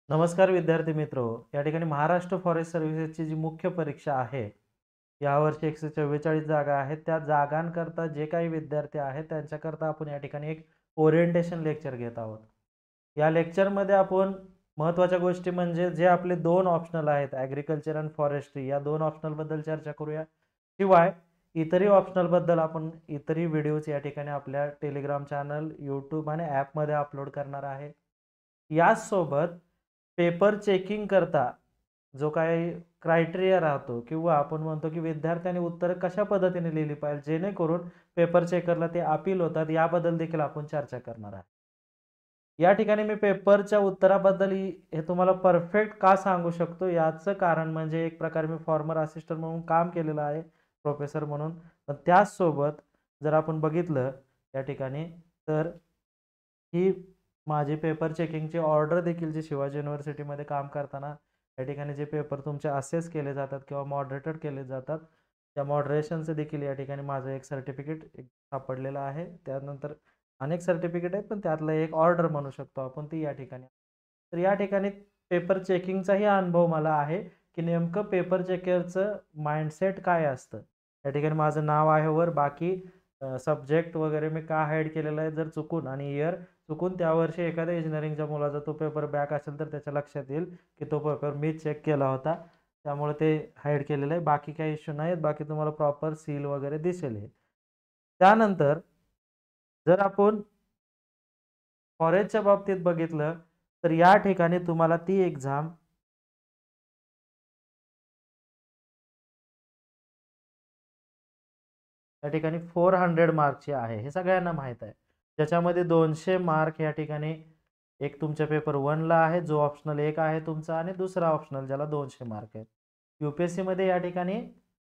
नमस्कार विद्यार्थी मित्रो. या ठिकाणी महाराष्ट्र फॉरेस्ट सर्व्हिसेसची जी मुख्य परीक्षा आहे, यावर्षी 144 जागा आहेत. त्या जागांकरता जे काही विद्यार्थी आहेत, त्यांच्याकरता आपण या ठिकाणी एक ओरिएंटेशन लेक्चर घेत आहोत. या लेक्चरमध्ये आपण महत्त्वाच्या गोष्टी म्हणजे जे आपले 2 ऑप्शनल आहेत, ॲग्रीकल्चर आणि फॉरेस्ट्री या 2 ऑप्शनलबद्दल चर्चा करूया. शिवाय इतरही ऑप्शनलबद्दल आपण इतरही व्हिडिओज या ठिकाणी आपल्या टेलिग्राम चॅनल, YouTube आणि ॲपमध्ये अपलोड करणार आहे. याचसोबत पेपर चेकिंग करता जो काही क्रायटेरिया राहतो किंवा आपण म्हणतो की विद्यार्थ्यांनी उत्तरं कशा पद्धतीने लिहिली पाहिजे जेणेकरून पेपर चेकरला ते अपील होतात याबद्दल देखील आपण चर्चा करणार आहे. या ठिकाणी मी पेपरच्या उत्तराबद्दल हे तुम्हाला परफेक्ट का सांगू शकतो याचं कारण म्हणजे एक प्रकारे मी फॉर्मर असिस्टंट म्हणून काम केलेलं आहे, प्रोफेसर म्हणून. पण त्याचसोबत जर आपण बघितलं या ठिकाणी तर ही माझी पेपर चेकिंगची ऑर्डर देखील जी शिवाजी युनिव्हर्सिटीमध्ये काम करताना या ठिकाणी जे पेपर तुमचे असेस केले जातात किंवा मॉडरेटेड केले जातात, त्या मॉडरेशनचं देखील या ठिकाणी माझं एक सर्टिफिकेट सापडलेलं आहे. त्यानंतर अनेक सर्टिफिकेट आहेत, पण त्यातलं एक ऑर्डर म्हणू शकतो आपण ती या ठिकाणी. तर या ठिकाणी पेपर चेकिंगचाही अनुभव मला आहे, की नेमकं पेपर चेकरचं माइंडसेट काय असतं. या ठिकाणी माझं नाव आहे वर बाकी सब्जेक्ट वगैरे मी का हाईड केलेलं आहे जर चुकून आणि इयर चुकून त्यावर्षी एखाद्या इंजिनिअरिंगच्या मुलाचा तो पेपर बॅक असेल तर त्याच्या लक्षात येईल, की तो पेपर मी चेक केला होता. त्यामुळे ते हाईड केलेलं आहे. बाकी काही इश्यू नाहीत. बाकी तुम्हाला प्रॉपर सील वगैरे दिसेल हे. त्यानंतर जर आपण फॉरेस्टच्या बाबतीत बघितलं, तर या ठिकाणी तुम्हाला ती एक्झाम या ठिकाणी 400 मार्कची आहे. हे सगळ्यांना माहीत आहे. ज्याच्यामध्ये 200 मार्क या ठिकाणी एक तुमच्या पेपर 1ला आहे, जो ऑप्शनल 1 आहे तुमचा आणि दुसरा ऑप्शनल ज्याला 200 मार्क आहेत. यू-पी-एस-सीमध्ये या ठिकाणी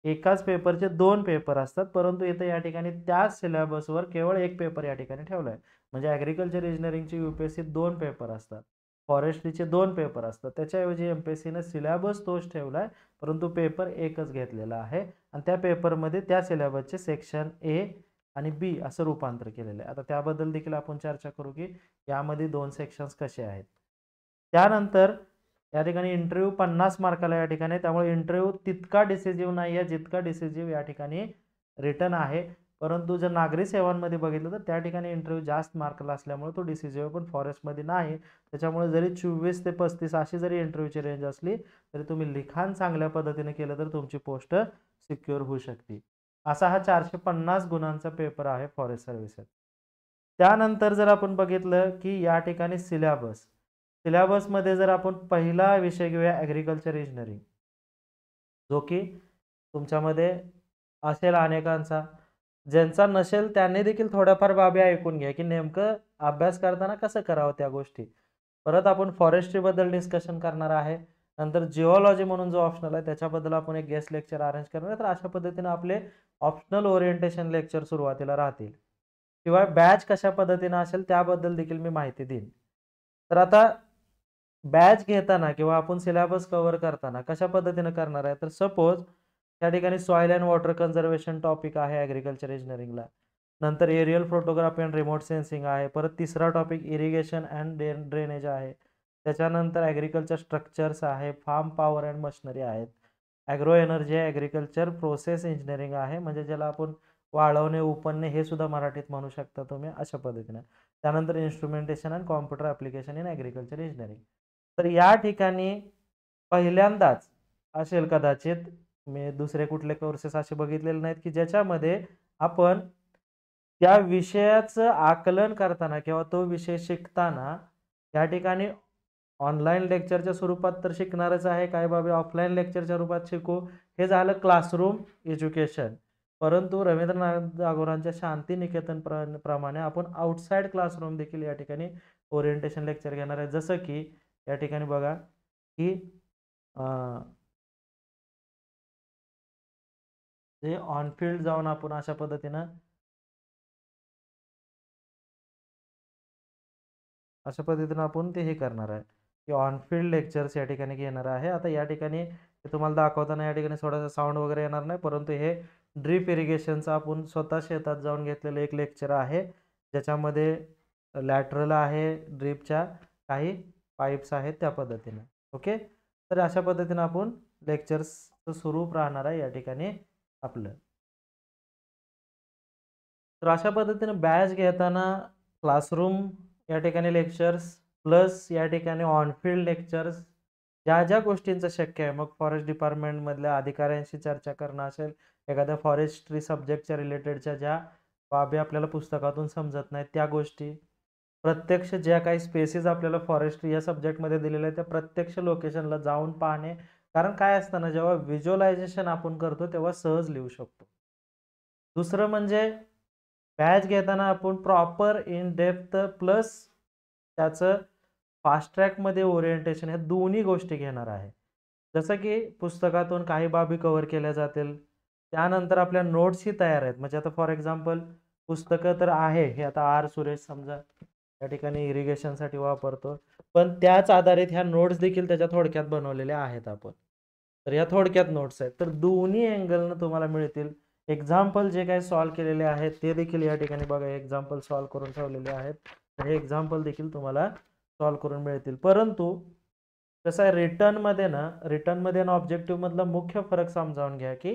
एकाच पेपरचे 2 पेपर असतात, परंतु इथे या ठिकाणी त्याच सिलेबसवर केवळ 1 पेपर या ठिकाणी ठेवला आहे. म्हणजे ॲग्रीकल्चर इंजिनिअरिंगची यू-पी-एस-सीत 2 पेपर असतात. फॉरेस्ट्रीचे 2 पेपर असतात. त्याच्याऐवजी एम-पी-एस-सीनं सिलेबस तोच ठेवला आहे, परंतु पेपर एकच घेतलेला आहे आणि त्या पेपरमध्ये त्या सिलेबसचे सेक्शन ए आणि बी असं रूपांतर केलेलं आहे. आता त्याबद्दल देखील आपण चर्चा करू, की यामध्ये 2 सेक्शन्स कसे आहेत. त्यानंतर या ठिकाणी इंटरव्ह्यू 50 मार्काला या ठिकाणी आहे. त्यामुळे इंटरव्ह्यू तितका डिसिसिव्ह नाही आहे, जितका डिसिसिव्ह या ठिकाणी रिटन आहे. परंतु जर नागरी सेवांमध्ये बघितलं तर त्या ठिकाणी इंटरव्ह्यू जास्त मार्कला असल्यामुळे तो डिसिसिव्ह पण फॉरेस्टमध्ये नाही. त्याच्यामुळे जरी 24 ते 35 अशी जरी इंटरव्ह्यूची रेंज असली, तरी तुम्ही लिखाण चांगल्या पद्धतीने केलं तर तुमची पोस्ट सिक्युअर होऊ शकते. असा हा 450 गुणांचा पेपर आहे फॉरेस्ट सर्व्हिसेस. त्यानंतर जर आपण बघितलं, की या ठिकाणी सिलेबसमध्ये जर आपण पहिला विषय घेऊया ॲग्रीकल्चर इंजिनिअरिंग, जो की तुमच्यामध्ये असेल अनेकांचा. ज्यांचा नसेल त्यांनी देखील थोड्याफार बाबी ऐकून घ्या, की नेमकं अभ्यास करताना कसं करावं त्या गोष्टी. परत आपण फॉरेस्ट्रीबद्दल डिस्कशन करणार आहे. नंतर जिओलॉजी म्हणून जो ऑप्शनल आहे त्याच्याबद्दल आपण एक गेस्ट लेक्चर अरेंज करणार आहे. तर अशा पद्धतीने आपले ऑप्शनल ओरिएंटेशन लेक्चर सुरुवातीला राहतील. शिवाय बॅच कशा पद्धतीने असेल त्याबद्दल देखील मी माहिती देईन. तर आता बॅच घेताना किंवा आपण सिलेबस कव्हर करताना कशा पद्धतीने करणार आहे, तर सपोज त्या ठिकाणी soil and water conservation topic आहे ॲग्रीकल्चर इंजिनिअरिंगला. नंतर aerial photography and remote sensing आहे. परत तिसरा टॉपिक इरिगेशन अँड ड्रेनेज आहे. त्याच्यानंतर ॲग्रीकल्चर स्ट्रक्चर्स आहे, फार्म पॉवर अँड मशिनरी आहेत. ॲग्रो एनर्जी आहे, ॲग्रीकल्चर प्रोसेस इंजिनिअरिंग आहे, म्हणजे ज्याला आपण वाळवणे, उपणणे हे सुद्धा मराठीत म्हणू शकता तुम्ही अशा पद्धतीने. त्यानंतर instrumentation and computer application in agriculture engineering. तर या ठिकाणी पहिल्यांदाच असेल कदाचित, मी दुसरे कुठले कोर्सेस असे बघितलेले नाहीत, की ज्याच्यामध्ये आपण त्या विषयाचं आकलन करताना किंवा तो विषय शिकताना या ठिकाणी ऑनलाईन लेक्चरच्या स्वरूपात तर शिकणारच आहे. काही बाबी ऑफलाईन लेक्चरच्या रूपात शिकू. हे झालं क्लासरूम एज्युकेशन. परंतु रवींद्रनाथ टागोरांच्या शांतिनिकेतन प्रमाणे आपण आउटसाइड क्लासरूम देखील या ठिकाणी ओरिएंटेशन लेक्चर घेणार आहे. जसं की या ठिकाणी बघा, की अ, जे ऑन फील्ड जाऊन आपण अशा पद्धतीनं अशा पद्धतीनं आपण ते हे करणार आहे, की ऑन फील्ड लेक्चर्स या ठिकाणी घेणार आहे. आता या ठिकाणी ते तुम्हाला दाखवताना या ठिकाणी थोडासा साउंड वगैरे येणार नाही, परंतु हे ड्रिप इरिगेशनचं आपण स्वतः शेतात जाऊन घेतलेलं एक लेक्चर आहे. ज्याच्यामध्ये लॅटरल आहे ड्रिपच्या, काही पाईप्स आहेत त्या पद्धतीने. ओके. तर अशा पद्धतीने आपण लेक्चर्सचं स्वरूप राहणार आहे या ठिकाणी आपलं. तर अशा पद्धतीने बॅच घेताना क्लासरूम या ठिकाणी लेक्चर्स प्लस या ठिकाणी ऑन फील्ड लेक्चर्स ज्या गोष्टींचं शक्य आहे, मग फॉरेस्ट डिपार्टमेंटमधल्या अधिकाऱ्यांशी चर्चा करणं असेल, एखाद्या फॉरेस्ट्री सब्जेक्टच्या रिलेटेडच्या ज्या बाबी आपल्याला पुस्तकातून समजत नाहीत त्या गोष्टी, प्रत्यक्ष ज्या काही स्पेसेस आपल्याला फॉरेस्ट्री या सब्जेक्टमध्ये दिलेल्या आहेत त्या प्रत्यक्ष लोकेशनला जाऊन पाहणे. कारण काय असतं ना, जेव्हा व्हिज्युअलायझेशन आपण करतो तेव्हा सहज लिहू शकतो. दुसरं म्हणजे बॅच घेताना आपण प्रॉपर इन डेप्थ प्लस त्याचं फास्ट ट्रॅकमध्ये ओरिएंटेशन ह्या दोन्ही गोष्टी घेणार आहे. जसं की पुस्तकातून काही बाबी कव्हर केल्या जातील. त्यानंतर आपल्या नोट्सही तयार आहेत. म्हणजे आता फॉर एक्झाम्पल पुस्तकं तर आहे, हे आता आर सुरेश समजा या ठिकाणी इरिगेशनसाठी वापरतो. पण त्याच आधारित ह्या नोट्स देखील त्याच्या थोडक्यात बनवलेल्या आहेत आपण. तर ह्या थोडक्यात नोट्स आहेत. तर दोन्ही अँगलनं तुम्हाला मिळतील. एक्झाम्पल जे काही सॉल्व्ह केलेले आहेत ते देखील या ठिकाणी बघा, एक्झाम्पल सॉल्व्ह करून ठेवलेले आहेत. तर हे एक्झाम्पल देखील तुम्हाला सॉल्व्ह करून मिळतील. परंतु कसं आहे, रिटर्नमध्ये आणि ऑब्जेक्टिव्ह मधला मुख्य फरक समजावून घ्या, की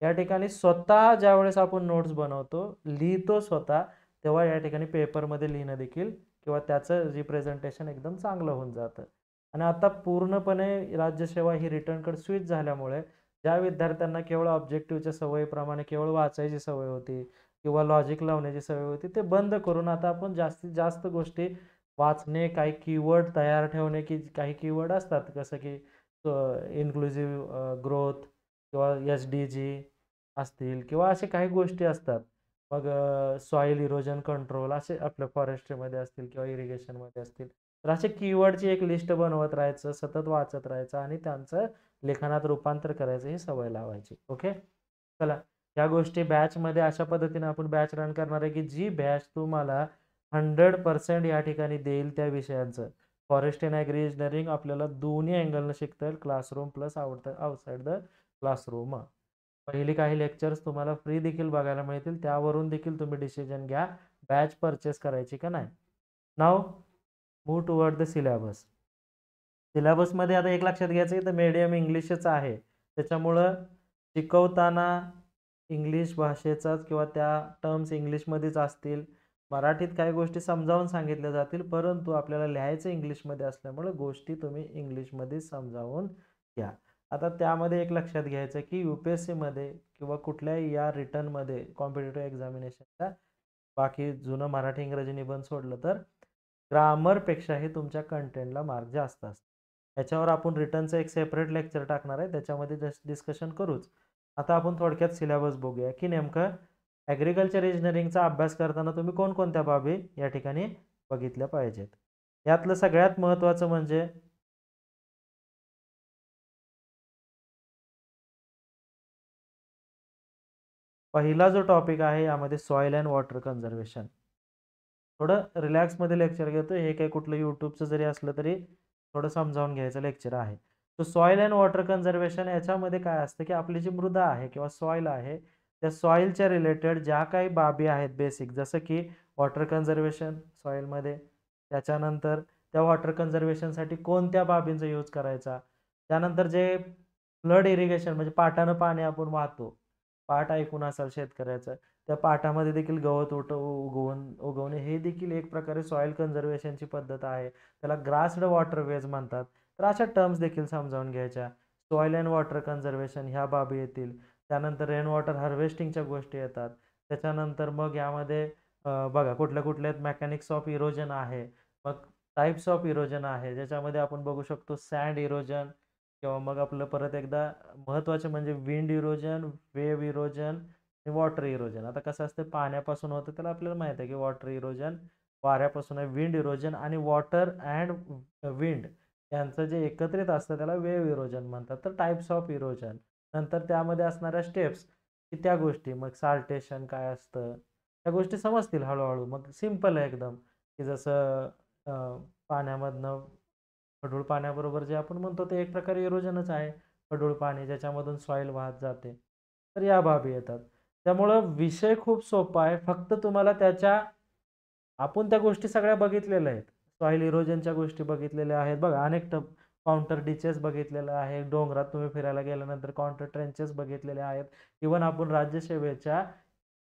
या ठिकाणी स्वतः ज्यावेळेस आपण नोट्स बनवतो, लिहितो स्वतः, तेव्हा या ठिकाणी पेपरमध्ये लिहिणं देखील किंवा त्याचं रिप्रेझेंटेशन एकदम चांगलं होऊन जातं. आणि आता पूर्णपणे राज्यसेवा ही रिटर्नकडे स्विच झाल्यामुळे ज्या विद्यार्थ्यांना केवळ ऑब्जेक्टिव्हच्या सवयीप्रमाणे केवळ वाचायची सवय होती किंवा लॉजिक लावण्याची सवय होती, ते बंद करून आता आपण जास्तीत जास्त गोष्टी वाचणे, काही कीवर्ड तयार ठेवणे, की काही कीवर्ड असतात जसं की इन्क्लुझिव्ह ग्रोथ किंवा SDG असतील किंवा असे काही गोष्टी असतात. मग सॉईल इरोजन कंट्रोल असे आपल्या फॉरेस्ट्रीमध्ये असतील किंवा इरिगेशनमध्ये असतील. तर असे कीवर्डची एक लिस्ट बनवत राहायचं, सतत वाचत राहायचं आणि त्यांचं लेखनात रूपांतर करायचं ही सवय लावायची. ओके. चला, या गोष्टी बॅचमध्ये अशा पद्धतीने आपण बॅच रन करणार आहे, की जी बॅच तुम्हाला 100% या ठिकाणी देईल त्या विषयांचं. फॉरेस्ट अँड ॲग्री इंजिनिअरिंग आपल्याला दोन्ही अँगलनं शिकता येईल, classroom plus outside the classroom. पहिली काही लेक्चर्स तुम्हाला फ्री देखील बघायला मिळतील. त्यावरून देखील तुम्ही डिसिजन घ्या बॅच परचेस करायची का नाही. नाव मूव्ह टुवर्ड द सिलेबस. सिलेबसमध्ये आता एक लक्षात घ्यायचं आहे, तर मीडियम इंग्लिशच आहे. त्याच्यामुळं शिकवताना इंग्लिश भाषेचाच किंवा त्या टर्म्स इंग्लिशमध्येच असतील. मराठीत काही गोष्टी समजावून सांगितल्या जातील, परंतु आपल्याला लिहायचं इंग्लिशमध्ये असल्यामुळे गोष्टी तुम्ही इंग्लिशमध्ये समजावून घ्या. आता त्यामध्ये एक लक्षात घ्यायचं की UPSCमध्ये किंवा कुठल्याही या रिटर्नमध्ये कॉम्पिटिटिव्ह एक्झामिनेशनच्या बाकी जुनं मराठी इंग्रजी निबंध सोडलं तर ग्रामरपेक्षाही तुमच्या कंटेंटला मार्क जास्त असतात. याच्यावर आपण रिटर्नचं एक सेपरेट लेक्चर टाकणार आहे, त्याच्यामध्ये डिस्कशन करूच. आता आपण थोडक्यात सिलेबस बघूया, की नेमकं ॲग्रिकल्चर इंजिनिअरिंगचा अभ्यास करताना तुम्ही कोणकोणत्या बाबी या ठिकाणी बघितल्या पाहिजेत. यातलं सगळ्यात महत्त्वाचं म्हणजे पहिला जो टॉपिक आहे यामध्ये सॉईल अँड वॉटर कन्झर्वेशन. थोडं रिलॅक्समध्ये लेक्चर घेतो, हे काही कुठलं यूट्यूबचं जरी असलं तरी थोडं समजावून घ्यायचं लेक्चर आहे. तो सॉईल अँड वॉटर कन्झर्वेशन याच्यामध्ये काय असतं, की आपली जी मृदा आहे किंवा सॉईल आहे, त्या सॉईलच्या रिलेटेड ज्या काही बाबी आहेत बेसिक, जसं की वॉटर कन्झर्वेशन सॉईलमध्ये, त्याच्यानंतर त्या वॉटर कन्झर्वेशनसाठी कोणत्या बाबींचा यूज करायचा, त्यानंतर जे फ्लड इरिगेशन म्हणजे पाटानं पाणी आपण वाहतो, पाट ऐकून असाल शेतकऱ्याचं, त्या पाटामध्ये देखील गवत उगवणे हे देखील एक प्रकारे सॉईल कन्झर्वेशनची पद्धत आहे. त्याला ग्रास्ड वॉटरवेज म्हणतात. तर अशा टर्म्स देखील समजावून घ्यायच्या. सॉईल अँड वॉटर कन्झर्वेशन ह्या बाबी येतील. त्यानंतर रेन वॉटर हार्वेस्टिंगच्या गोष्टी येतात. त्याच्यानंतर मग यामध्ये बघा कुठल्या आहेत, मेकॅनिक्स ऑफ इरोजन आहे. मग टाइप्स ऑफ इरोजन आहे, ज्याच्यामध्ये आपण बघू शकतो सँड इरोजन किंवा मग आपलं परत एकदा महत्त्वाचे म्हणजे विंड इरोजन, वेव्ह इरोजन आणि वॉटर इरोजन. आता कसं असतं, पाण्यापासून होतं त्याला आपल्याला माहिती आहे, की वॉटर इरोजन वाऱ्यापासून आहे, विंड इरोजन आणि वॉटर अँड विंड यांचं जे एकत्रित असतं त्याला वेव्ह इरोजन म्हणतात. तर टाइप्स ऑफ इरोजन, नंतर त्यामध्ये असणाऱ्या स्टेप्स की त्या गोष्टी, मग साल्टेशन काय असतं त्या गोष्टी समजतील हळूहळू. मग सिम्पल आहे एकदम, की जसं पाण्यामधनं खडूळ पाण्याबरोबर जे आपण म्हणतो ते एक प्रकारे इरोजनच आहे. खडूळ पाणी ज्याच्यामधून सॉईल वाहत जाते. तर या बाबी येतात. त्यामुळं विषय खूप सोपा आहे. फक्त तुम्हाला आपण त्या गोष्टी सगळ्या बघितलेल्या आहेत. सॉइल इरोजनच्या गोष्टी बघितलेल्या आहेत बघा, अनेक काउंटर डिचेस बघितलेलं आहे, डोंगरात तुम्ही फिरायला गेल्यानंतर काउंटर ट्रेंचेस बघितलेले आहेत. इवन आपण राज्यसेवेच्या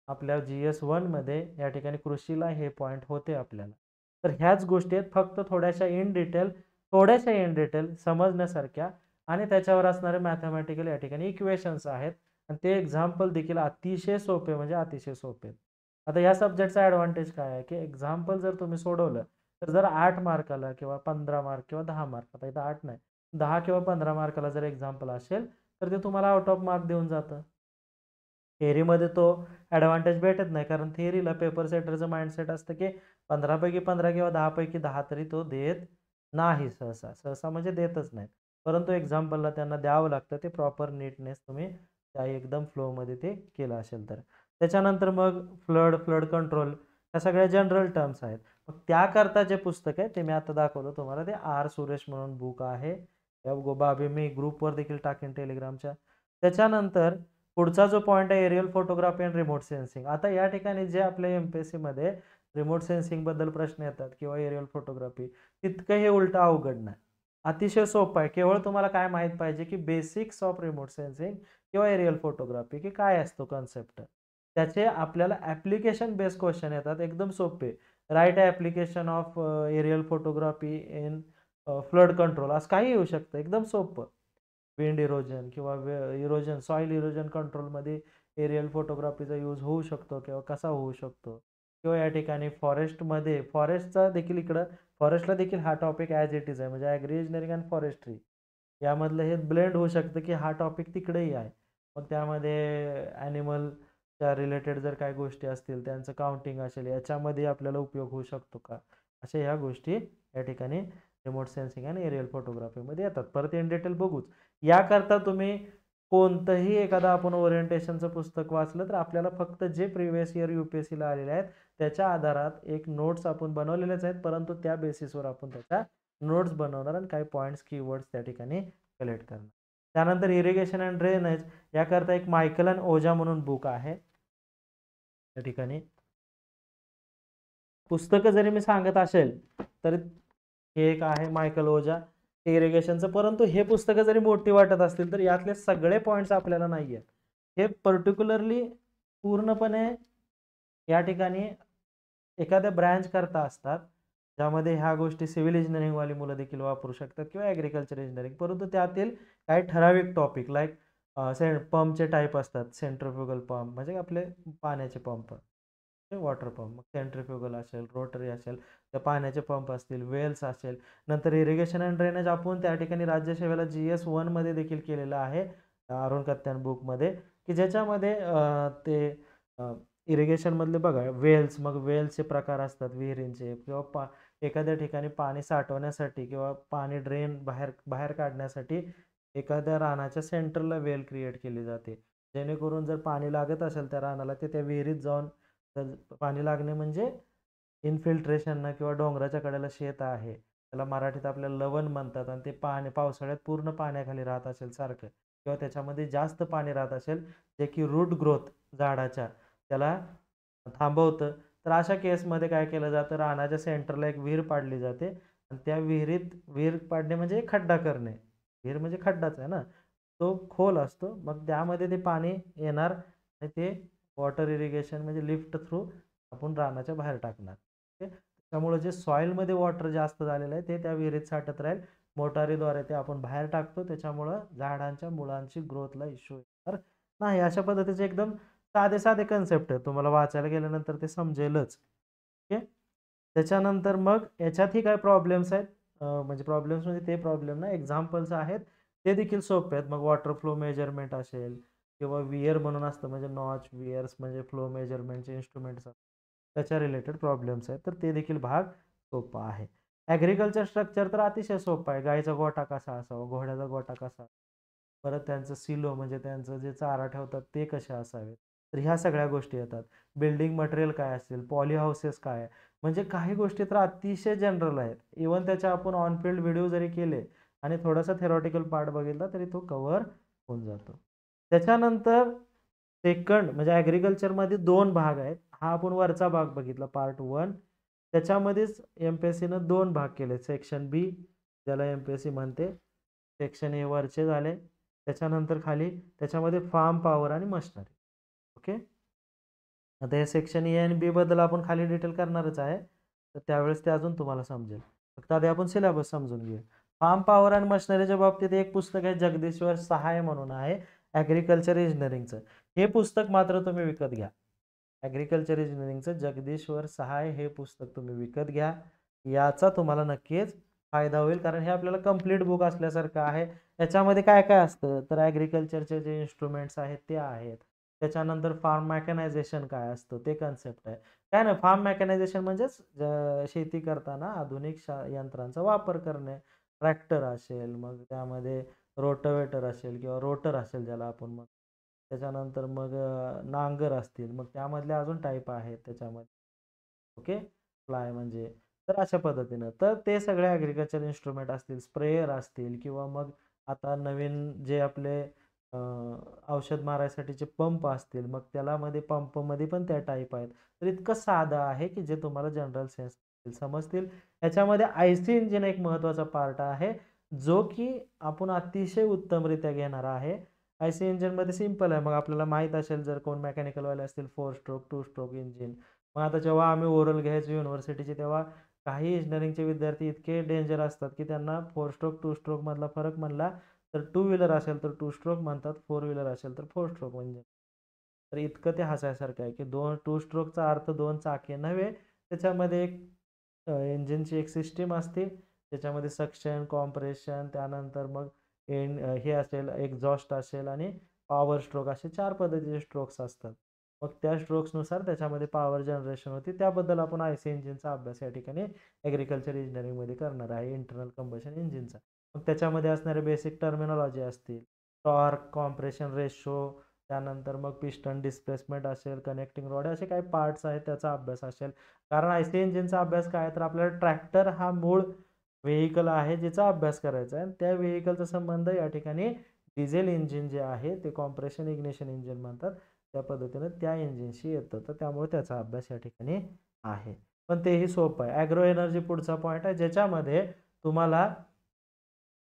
आपल्या GS1 मध्ये या ठिकाणी कृषीला हे पॉईंट होते आपल्याला. तर ह्याच गोष्टी आहेत, फक्त थोड्याशा इन डिटेल समजण्यासारख्या आणि त्याच्यावर असणारे मॅथमॅटिकल या ठिकाणी इक्वेशन्स आहेत आणि ते एक्झाम्पल देखील अतिशय सोपे म्हणजे अतिशय सोपे आहेत. आता या सब्जेक्टचा ॲडव्हांटेज काय आहे, की एक्झाम्पल जर तुम्ही सोडवलं तर जर 8 मार्काला किंवा 15 मार्क किंवा 10 मार्क, आता इथं 8 नाही, 10 किंवा 15 मार्काला जर एक्झाम्पल असेल तर ते तुम्हाला आउट ऑफ मार्क देऊन जातं. थिअरीमध्ये तो ॲडव्हांटेज भेटत नाही, कारण थिअरीला पेपर सेटरचं माइंडसेट असतं की 15 पैकी 15 किंवा 10 पैकी 10 तरी तो देत नाही सहसा म्हणजे देतच नाही. परंतु एक्झाम्पलला त्यांना द्यावं लागतं, ते प्रॉपर नीटनेस तुम्ही त्या एकदम फ्लोमध्ये ते केलं असेल तर. त्याच्यानंतर मग फ्लड कंट्रोल ह्या सगळ्या जनरल टर्म्स आहेत. मग त्याकरता जे पुस्तक आहे ते मी आता दाखवलं तुम्हाला, ते आर सुरेश म्हणून बुक आहे. त्या बाबी मी ग्रुपवर देखील टाकेन टेलिग्रामच्या. त्याच्यानंतर पुढचा जो पॉईंट आहे aerial photography and remote sensing. आता या ठिकाणी जे आपल्या MPSCमध्ये रिमोट सेन्सिंगबद्दल प्रश्न येतात किंवा एरियल फोटोग्राफी, तितकं हे उलटं अवघड नाही. अतिशय सोपं आहे. केवळ तुम्हाला काय माहीत पाहिजे, की बेसिक्स ऑफ रिमोट सेन्सिंग किंवा एरियल फोटोग्राफी की काय असतो कन्सेप्ट. त्याचे आपल्याला ॲप्लिकेशन बेस्ड क्वेश्चन येतात एकदम सोपे. Write application of aerial photography in flood control असं काही येऊ शकतं, एकदम सोपं. विंड इरोजन किंवा इरोजन सॉइल इरोजन कंट्रोलमध्ये एरियल फोटोग्राफीचा यूज होऊ शकतो किंवा कसा होऊ शकतो, किंवा या ठिकाणी फॉरेस्टचा देखील इकडं फॉरेस्टला देखील हा टॉपिक ॲज इट इज आहे, म्हणजे ॲग्री इंजिनिअरिंग आणि फॉरेस्ट्री यामधलं हे ब्लेंड होऊ शकतं की हा टॉपिक तिकडेही आहे. मग त्यामध्ये ॲनिमलच्या रिलेटेड जर काही गोष्टी असतील, त्यांचं काउंटिंग असेल, याच्यामध्ये आपल्याला उपयोग होऊ शकतो का, अशा ह्या गोष्टी या ठिकाणी रिमोट सेन्सिंग आणि एरियल फोटोग्राफीमध्ये येतात. परत इन डिटेल बघूच. याकरता तुम्ही कोणतंही एखादं आपण ओरिएंटेशनचं पुस्तक वाचलं तर आपल्याला फक्त जे प्रिव्हियस इयर UPSCला आलेले आहेत त्याच्या आधारात एक नोट्स आपण बनवलेलेच आहेत, परंतु त्या बेसिसवर आपण त्याच्या नोट्स बनवणार आणि काही पॉईंट्स कीवर्ड्स त्या ठिकाणी कलेक्ट करणार. त्यानंतर इरिगेशन अँड ड्रेनेज याकरता एक मायकल अँड ओझा म्हणून बुक आहे. त्या ठिकाणी पुस्तकं जरी मी सांगत असेल तर हे एक आहे मायकल ओझा इरिगेशनचं, परंतु हे पुस्तकं जरी मोठी वाटत असतील तर यातले सगळे पॉईंट्स आपल्याला नाही आहेत. हे पर्टिक्युलरली पूर्णपणे या ठिकाणी एखाद्या ब्रँच करता असतात, ज्यामध्ये ह्या गोष्टी सिव्हिल इंजिनिअरिंगवाली मुलं देखील वापरू शकतात किंवा ॲग्रिकल्चर इंजिनिअरिंग, परंतु त्यातील काही ठराविक टॉपिक लाईक पंपचे टाईप असतात. सेंट्रिफ्युगल पंप म्हणजे आपले पाण्याचे पंप, वॉटर पंप, मग सेंट्रिफ्युगल असेल, रोटरी असेल, तर पाण्याचे पंप असतील, वेल्स असेल. नंतर इरिगेशन अँड ड्रेनेज आपण त्या ठिकाणी राज्यसेवेला GS1 मध्ये देखील केलेलं आहे, अरुण कत्यान बुकमध्ये, की ज्याच्यामध्ये ते इरिगेशनमधले बघा वेल्स, मग वेल्सचे प्रकार असतात विहिरींचे, किंवा एखाद्या ठिकाणी पाणी साठवण्यासाठी किंवा पाणी ड्रेन बाहेर काढण्यासाठी एखाद्या रानाच्या सेंटरला वेल क्रिएट केली जाते, जेणेकरून जर पाणी लागत असेल त्या रानाला ते त्या विहिरीत जाऊन, तर पाणी लागणे म्हणजे इन्फिल्ट्रेशन किंवा डोंगराच्या कडेला शेत आहे त्याला मराठीत आपल्याला लवण म्हणतात, आणि ते पावसाळ्यात पूर्ण पाण्याखाली राहत असेल सारखं, किंवा त्याच्यामध्ये जास्त पाणी राहत असेल जे की रूट ग्रोथ झाडाच्या त्याला थांबवतं, तर अशा केसमध्ये काय केलं जातं, रानाच्या सेंटरला एक विहीर पाडली जाते आणि त्या विहीर पाडणे म्हणजे खड्डा करणे, विहीर म्हणजे खड्डाच आहे ना, तो खोल असतो, मग त्यामध्ये ते पाणी येणार आणि ते वॉटर इरिगेशन म्हणजे लिफ्ट थ्रू आपण रानाच्या बाहेर टाकणार. ओके, त्यामुळे जे सॉईलमध्ये वॉटर जास्त झालेलं आहे ते त्या विहिरीत साठत राहील, मोटारीद्वारे ते आपण बाहेर टाकतो, त्याच्यामुळं झाडांच्या मुळांची ग्रोथला इश्यू येणार नाही. अशा पद्धतीचे एकदम साधे साधे कन्सेप्ट आहे, तुम्हाला वाचायला गेल्यानंतर ते समजेलच. ओके, त्याच्यानंतर मग याच्यातही काय प्रॉब्लेम्स आहेत, म्हणजे प्रॉब्लेम्स म्हणजे ते प्रॉब्लेम ना, एक्झाम्पल्स आहेत ते देखील सोपे आहेत. मग वॉटर फ्लो मेजरमेंट असेल किंवा वियर म्हणून असतं, म्हणजे नॉच वियर्स म्हणजे फ्लो मेजरमेंटचे इन्स्ट्रुमेंट्स असतात, त्याच्या रिलेटेड प्रॉब्लेम्स आहेत, तर ते देखील भाग सोपा आहे. ॲग्रिकल्चर स्ट्रक्चर तर अतिशय सोपं आहे. गाईचा गोठा कसा असावा, घोड्याचा गोठा कसा, परत त्यांचं सिलो म्हणजे त्यांचं जे चारा ठेवतात ते कसे असावेत, तर ह्या सगळ्या गोष्टी येतात. बिल्डिंग मटेरियल काय असेल, पॉली हाऊसेस काय आहे, म्हणजे काही गोष्टी तर अतिशय जनरल आहेत. इवन त्याच्या आपण ऑन फील्ड व्हिडिओ जरी केले आणि थोडासा थेरॉटिकल पार्ट बघितला तरी तो कव्हर होऊन जातो. त्याच्यानंतर सेकंड म्हणजे ॲग्रिकल्चरमध्ये 2 भाग आहेत. हा आपण वरचा भाग बघितला पार्ट 1, त्याच्यामध्येच MPSCनं 2 भाग केले. सेक्शन बी ज्याला MPSC म्हणते. सेक्शन ए वरचे झाले. त्याच्यानंतर खाली त्याच्यामध्ये फार्म पॉवर आणि मशिनरी. ओके. आता हे सेक्शन ए आणि बी बद्दल आपण खाली डिटेल करणारच आहे. तर त्यावेळेस ते अजून तुम्हाला समजेल. फक्त आधी आपण सिलेबस समजून घेऊ. फार्म पॉवर आणि मशिनरीच्या बाबतीत एक पुस्तक आहे जगदीश्वर सहाय म्हणून आहे ॲग्रिकल्चर इंजिनिअरिंगचं. हे पुस्तक मात्र तुम्ही विकत घ्या. ॲग्रिकल्चर इंजिनिअरिंगचं जगदीश्वर सहाय हे पुस्तक तुम्ही विकत घ्या. याचा तुम्हाला नक्कीच फायदा होईल, कारण हे आपल्याला कंप्लीट बुक असल्यासारखं आहे. याच्यामध्ये काय काय असतं तर ॲग्रिकल्चरचे जे इन्स्ट्रुमेंट्स आहेत ते आहेत. त्याच्यानंतर फार्म मेकॅनायझेशन काय असतं ते कन्सेप्ट आहे. काय नाही, फार्म मेकॅनायझेशन म्हणजेच शेती करताना आधुनिक यंत्रांचा वापर करणे. ट्रॅक्टर असेल, मग त्यामध्ये रोटावेटर असेल किंवा रोटर असेल ज्याला आपण म्हणतो. त्याच्यानंतर मग नांगर असतील, मग त्यामधले अजून टाईप आहेत त्याच्यामध्ये. ओके. फ्लाय म्हणजे तर अशा पद्धतीनं तर ते सगळे ॲग्रिकल्चर इन्स्ट्रुमेंट असतील, स्प्रेयर असतील किंवा मग आता नवीन जे आपले औषध मारायसाठीचे पंप असतील, मग त्याला पंपमध्ये पण त्या टाईप आहेत. तर इतकं साधं आहे की जे तुम्हाला जनरल सेन्स समजतील. याच्यामध्ये IC इंजिन एक महत्त्वाचा पार्ट आहे, जो की आपण अतिशय उत्तमरित्या घेणार आहे. IC इंजिनमध्ये सिंपल आहे. मग आपल्याला माहीत असेल, जर कोण मेकॅनिकलवाले असतील 4 स्ट्रोक 2 स्ट्रोक इंजिन. मग आता जेव्हा आम्ही ओरल घ्यायचो युनिव्हर्सिटीचे, तेव्हा काही इंजिनिअरिंगचे विद्यार्थी इतके डेंजर असतात की त्यांना 4 स्ट्रोक 2 स्ट्रोकमधला फरक म्हणला तर 2 व्हीलर असेल तर 2 स्ट्रोक म्हणतात, 4 व्हीलर असेल तर 4 स्ट्रोक म्हणजे. तर इतकं ते हसायसारखं आहे की 2 स्ट्रोकचा अर्थ 2 चाके नव्हे. त्याच्यामध्ये एक इंजिनची एक सिस्टीम असते. त्याच्यामध्ये सक्शन, कॉम्प्रेशन, त्यानंतर मग हे असेल, एक्झॉस्ट असेल आणि पॉवर स्ट्रोक असे 4 पद्धतीचे स्ट्रोक्स असतात. मग त्या स्ट्रोक्सनुसार त्याच्यामध्ये पॉवर जनरेशन होते. त्याबद्दल आपण IC इंजिनचा अभ्यास या ठिकाणी ॲग्रिकल्चर इंजिनिअरिंगमध्ये करणार आहे, इंटरनल कंबशन इंजिनचा. मग त्याच्यामध्ये असणारे बेसिक टर्मिनॉलॉजी असतील, टॉर्क, कॉम्प्रेशन रेशो, त्यानंतर मग पिस्टन डिस्प्लेसमेंट असेल, कनेक्टिंग रॉड, असे काही पार्ट्स आहेत त्याचा अभ्यास असेल. कारण IC इंजिनचा अभ्यास काय तर आपल्याला ट्रॅक्टर हा मूळ व्हेइकल आहे ज्याचा अभ्यास करायचा आहे. त्या व्हेइकलचा संबंध या ठिकाणी डिझेल इंजिन जे आहे ते कॉम्प्रेशन इग्निशन इंजिन म्हणतात, त्या पद्धतीनं त्या इंजिनशी येतं. तर त्यामुळे त्याचा अभ्यास या ठिकाणी आहे. पण तेही सोपं आहे. ॲग्रो एनर्जी पुढचा पॉईंट आहे, ज्याच्यामध्ये तुम्हाला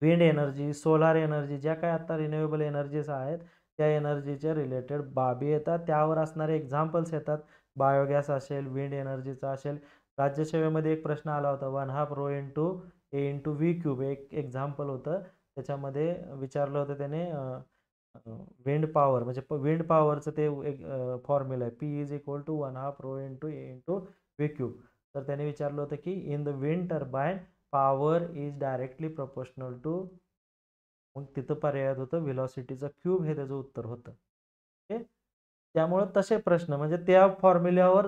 विंड एनर्जी, सोलार एनर्जी, ज्या काही आता रिन्युएबल एनर्जीज आहेत त्या एनर्जीच्या रिलेटेड बाबी येतात. त्यावर असणारे एक्झाम्पल्स येतात. बायोगॅस असेल, विंड एनर्जीचा असेल. राज्यसेवेमध्ये एक प्रश्न आला होता, 1/2 rho into a into v cube, एक एक्झाम्पल होतं. त्याच्यामध्ये विचारलं होतं त्याने विंड पॉवर म्हणजे विंड पॉवरचं ते एक फॉर्म्युला आहे, P is equal to 1/2 rho into a into v cube. तर त्याने विचारलं होतं की in the wind turbine power is directly proportional to, मग तिथं पर्यायात होतं व्हेलॉसिटीचा क्यूब, हे त्याचं उत्तर होतं. ओके. त्यामुळं तसे प्रश्न म्हणजे त्या फॉर्म्युल्यावर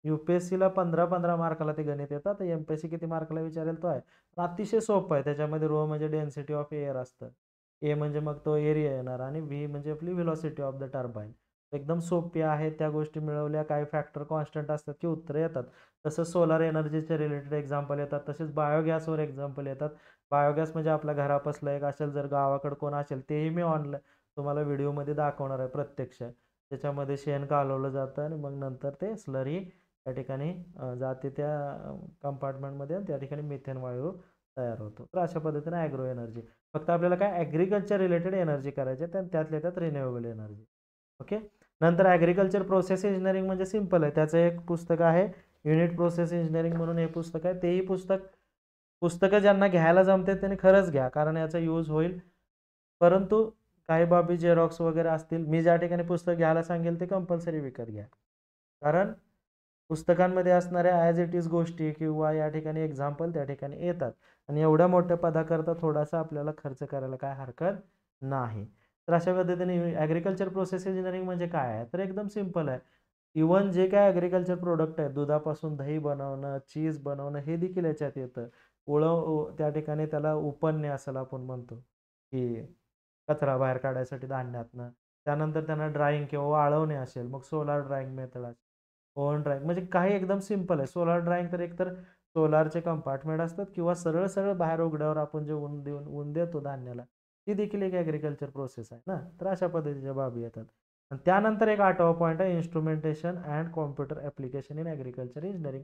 UPSCला 15-15 मार्काला ते गणित येतात. तर MPSC किती मार्काला विचारेल तो आहे. अतिशय सोपं आहे. त्याच्यामध्ये रो म्हणजे डेन्सिटी ऑफ एअर असतं. ए म्हणजे मग तो एरिया येणार आणि व्ही म्हणजे आपली व्हेलॉसिटी ऑफ द टर्बाईन. एकदम सोपी आहे. त्या गोष्टी मिळवल्या, काही फॅक्टर कॉन्स्टंट असतात की उत्तरं येतात. तसं सोलार एनर्जीचे रिलेटेड एक्झाम्पल येतात. तसेच बायोगॅसवर एक्झाम्पल येतात. बायोगॅस म्हणजे आपल्या घरापासलं एक असेल, जर गावाकडं कोण असेल, तेही मी ऑनलाईन तुम्हाला व्हिडिओमध्ये दाखवणार आहे प्रत्यक्ष. त्याच्यामध्ये शेण कालवलं जातं आणि मग नंतर ते स्लरी त्या ठिकाणी जाते त्या कंपार्टमेंटमध्ये आणि त्या ठिकाणी मिथेन वायू तयार होतो. तर अशा पद्धतीने ॲग्रो एनर्जी. फक्त आपल्याला काय ॲग्रिकल्चर रिलेटेड एनर्जी करायची आहे, त्यातल्या त्यात रिन्युएबल एनर्जी. ओके. नंतर ॲग्रिकल्चर प्रोसेस इंजिनिअरिंग म्हणजे सिंपल आहे. त्याचं एक पुस्तक आहे युनिट प्रोसेस इंजिनिअरिंग म्हणून, हे पुस्तक आहे. तेही पुस्तकं ज्यांना घ्यायला जमते त्यांनी खरंच घ्या, कारण याचा यूज होईल. परंतु काही बाबी झेरॉक्स वगैरे असतील, मी ज्या ठिकाणी पुस्तक घ्यायला सांगेल ते कंपल्सरी विकत घ्या. कारण पुस्तकांमध्ये असणाऱ्या ॲज इट इज गोष्टी किंवा या ठिकाणी एक्झाम्पल त्या ठिकाणी येतात आणि एवढ्या मोठ्या पदाकरता थोडासा आपल्याला खर्च करायला काय हरकत नाही. तर अशा पद्धतीने ॲग्रिकल्चर प्रोसेस इंजिनिअरिंग म्हणजे काय आहे तर एकदम सिंपल आहे. इव्हन जे काय ॲग्रिकल्चर प्रोडक्ट आहे, दुधापासून दही बनवणं, चीज बनवणं, हे देखील याच्यात येतं. त्या ठिकाणी त्याला उपणणे असं आपण म्हणतो की कचरा बाहेर काढायसाठी धान्यातनं. त्यानंतर त्यांना ड्रायिंग किंवा वाळवणे असेल, मग सोलार ड्रायिंग मेथड असेल, ओव्हन ड्रायिंग, म्हणजे काही एकदम सिंपल आहे. सोलार ड्रायिंग तर एकतर सोलारचे कंपार्टमेंट असतात किंवा सरळ सरळ बाहेर उघड्यावर आपण जे ऊन देतो धान्याला, ती देखील एक ॲग्रिकल्चर प्रोसेस आहे ना. तर अशा पद्धतीच्या बाबी येतात. आणि त्यानंतर एक 8वा पॉईंट आहे instrumentation and computer application in agriculture engineering,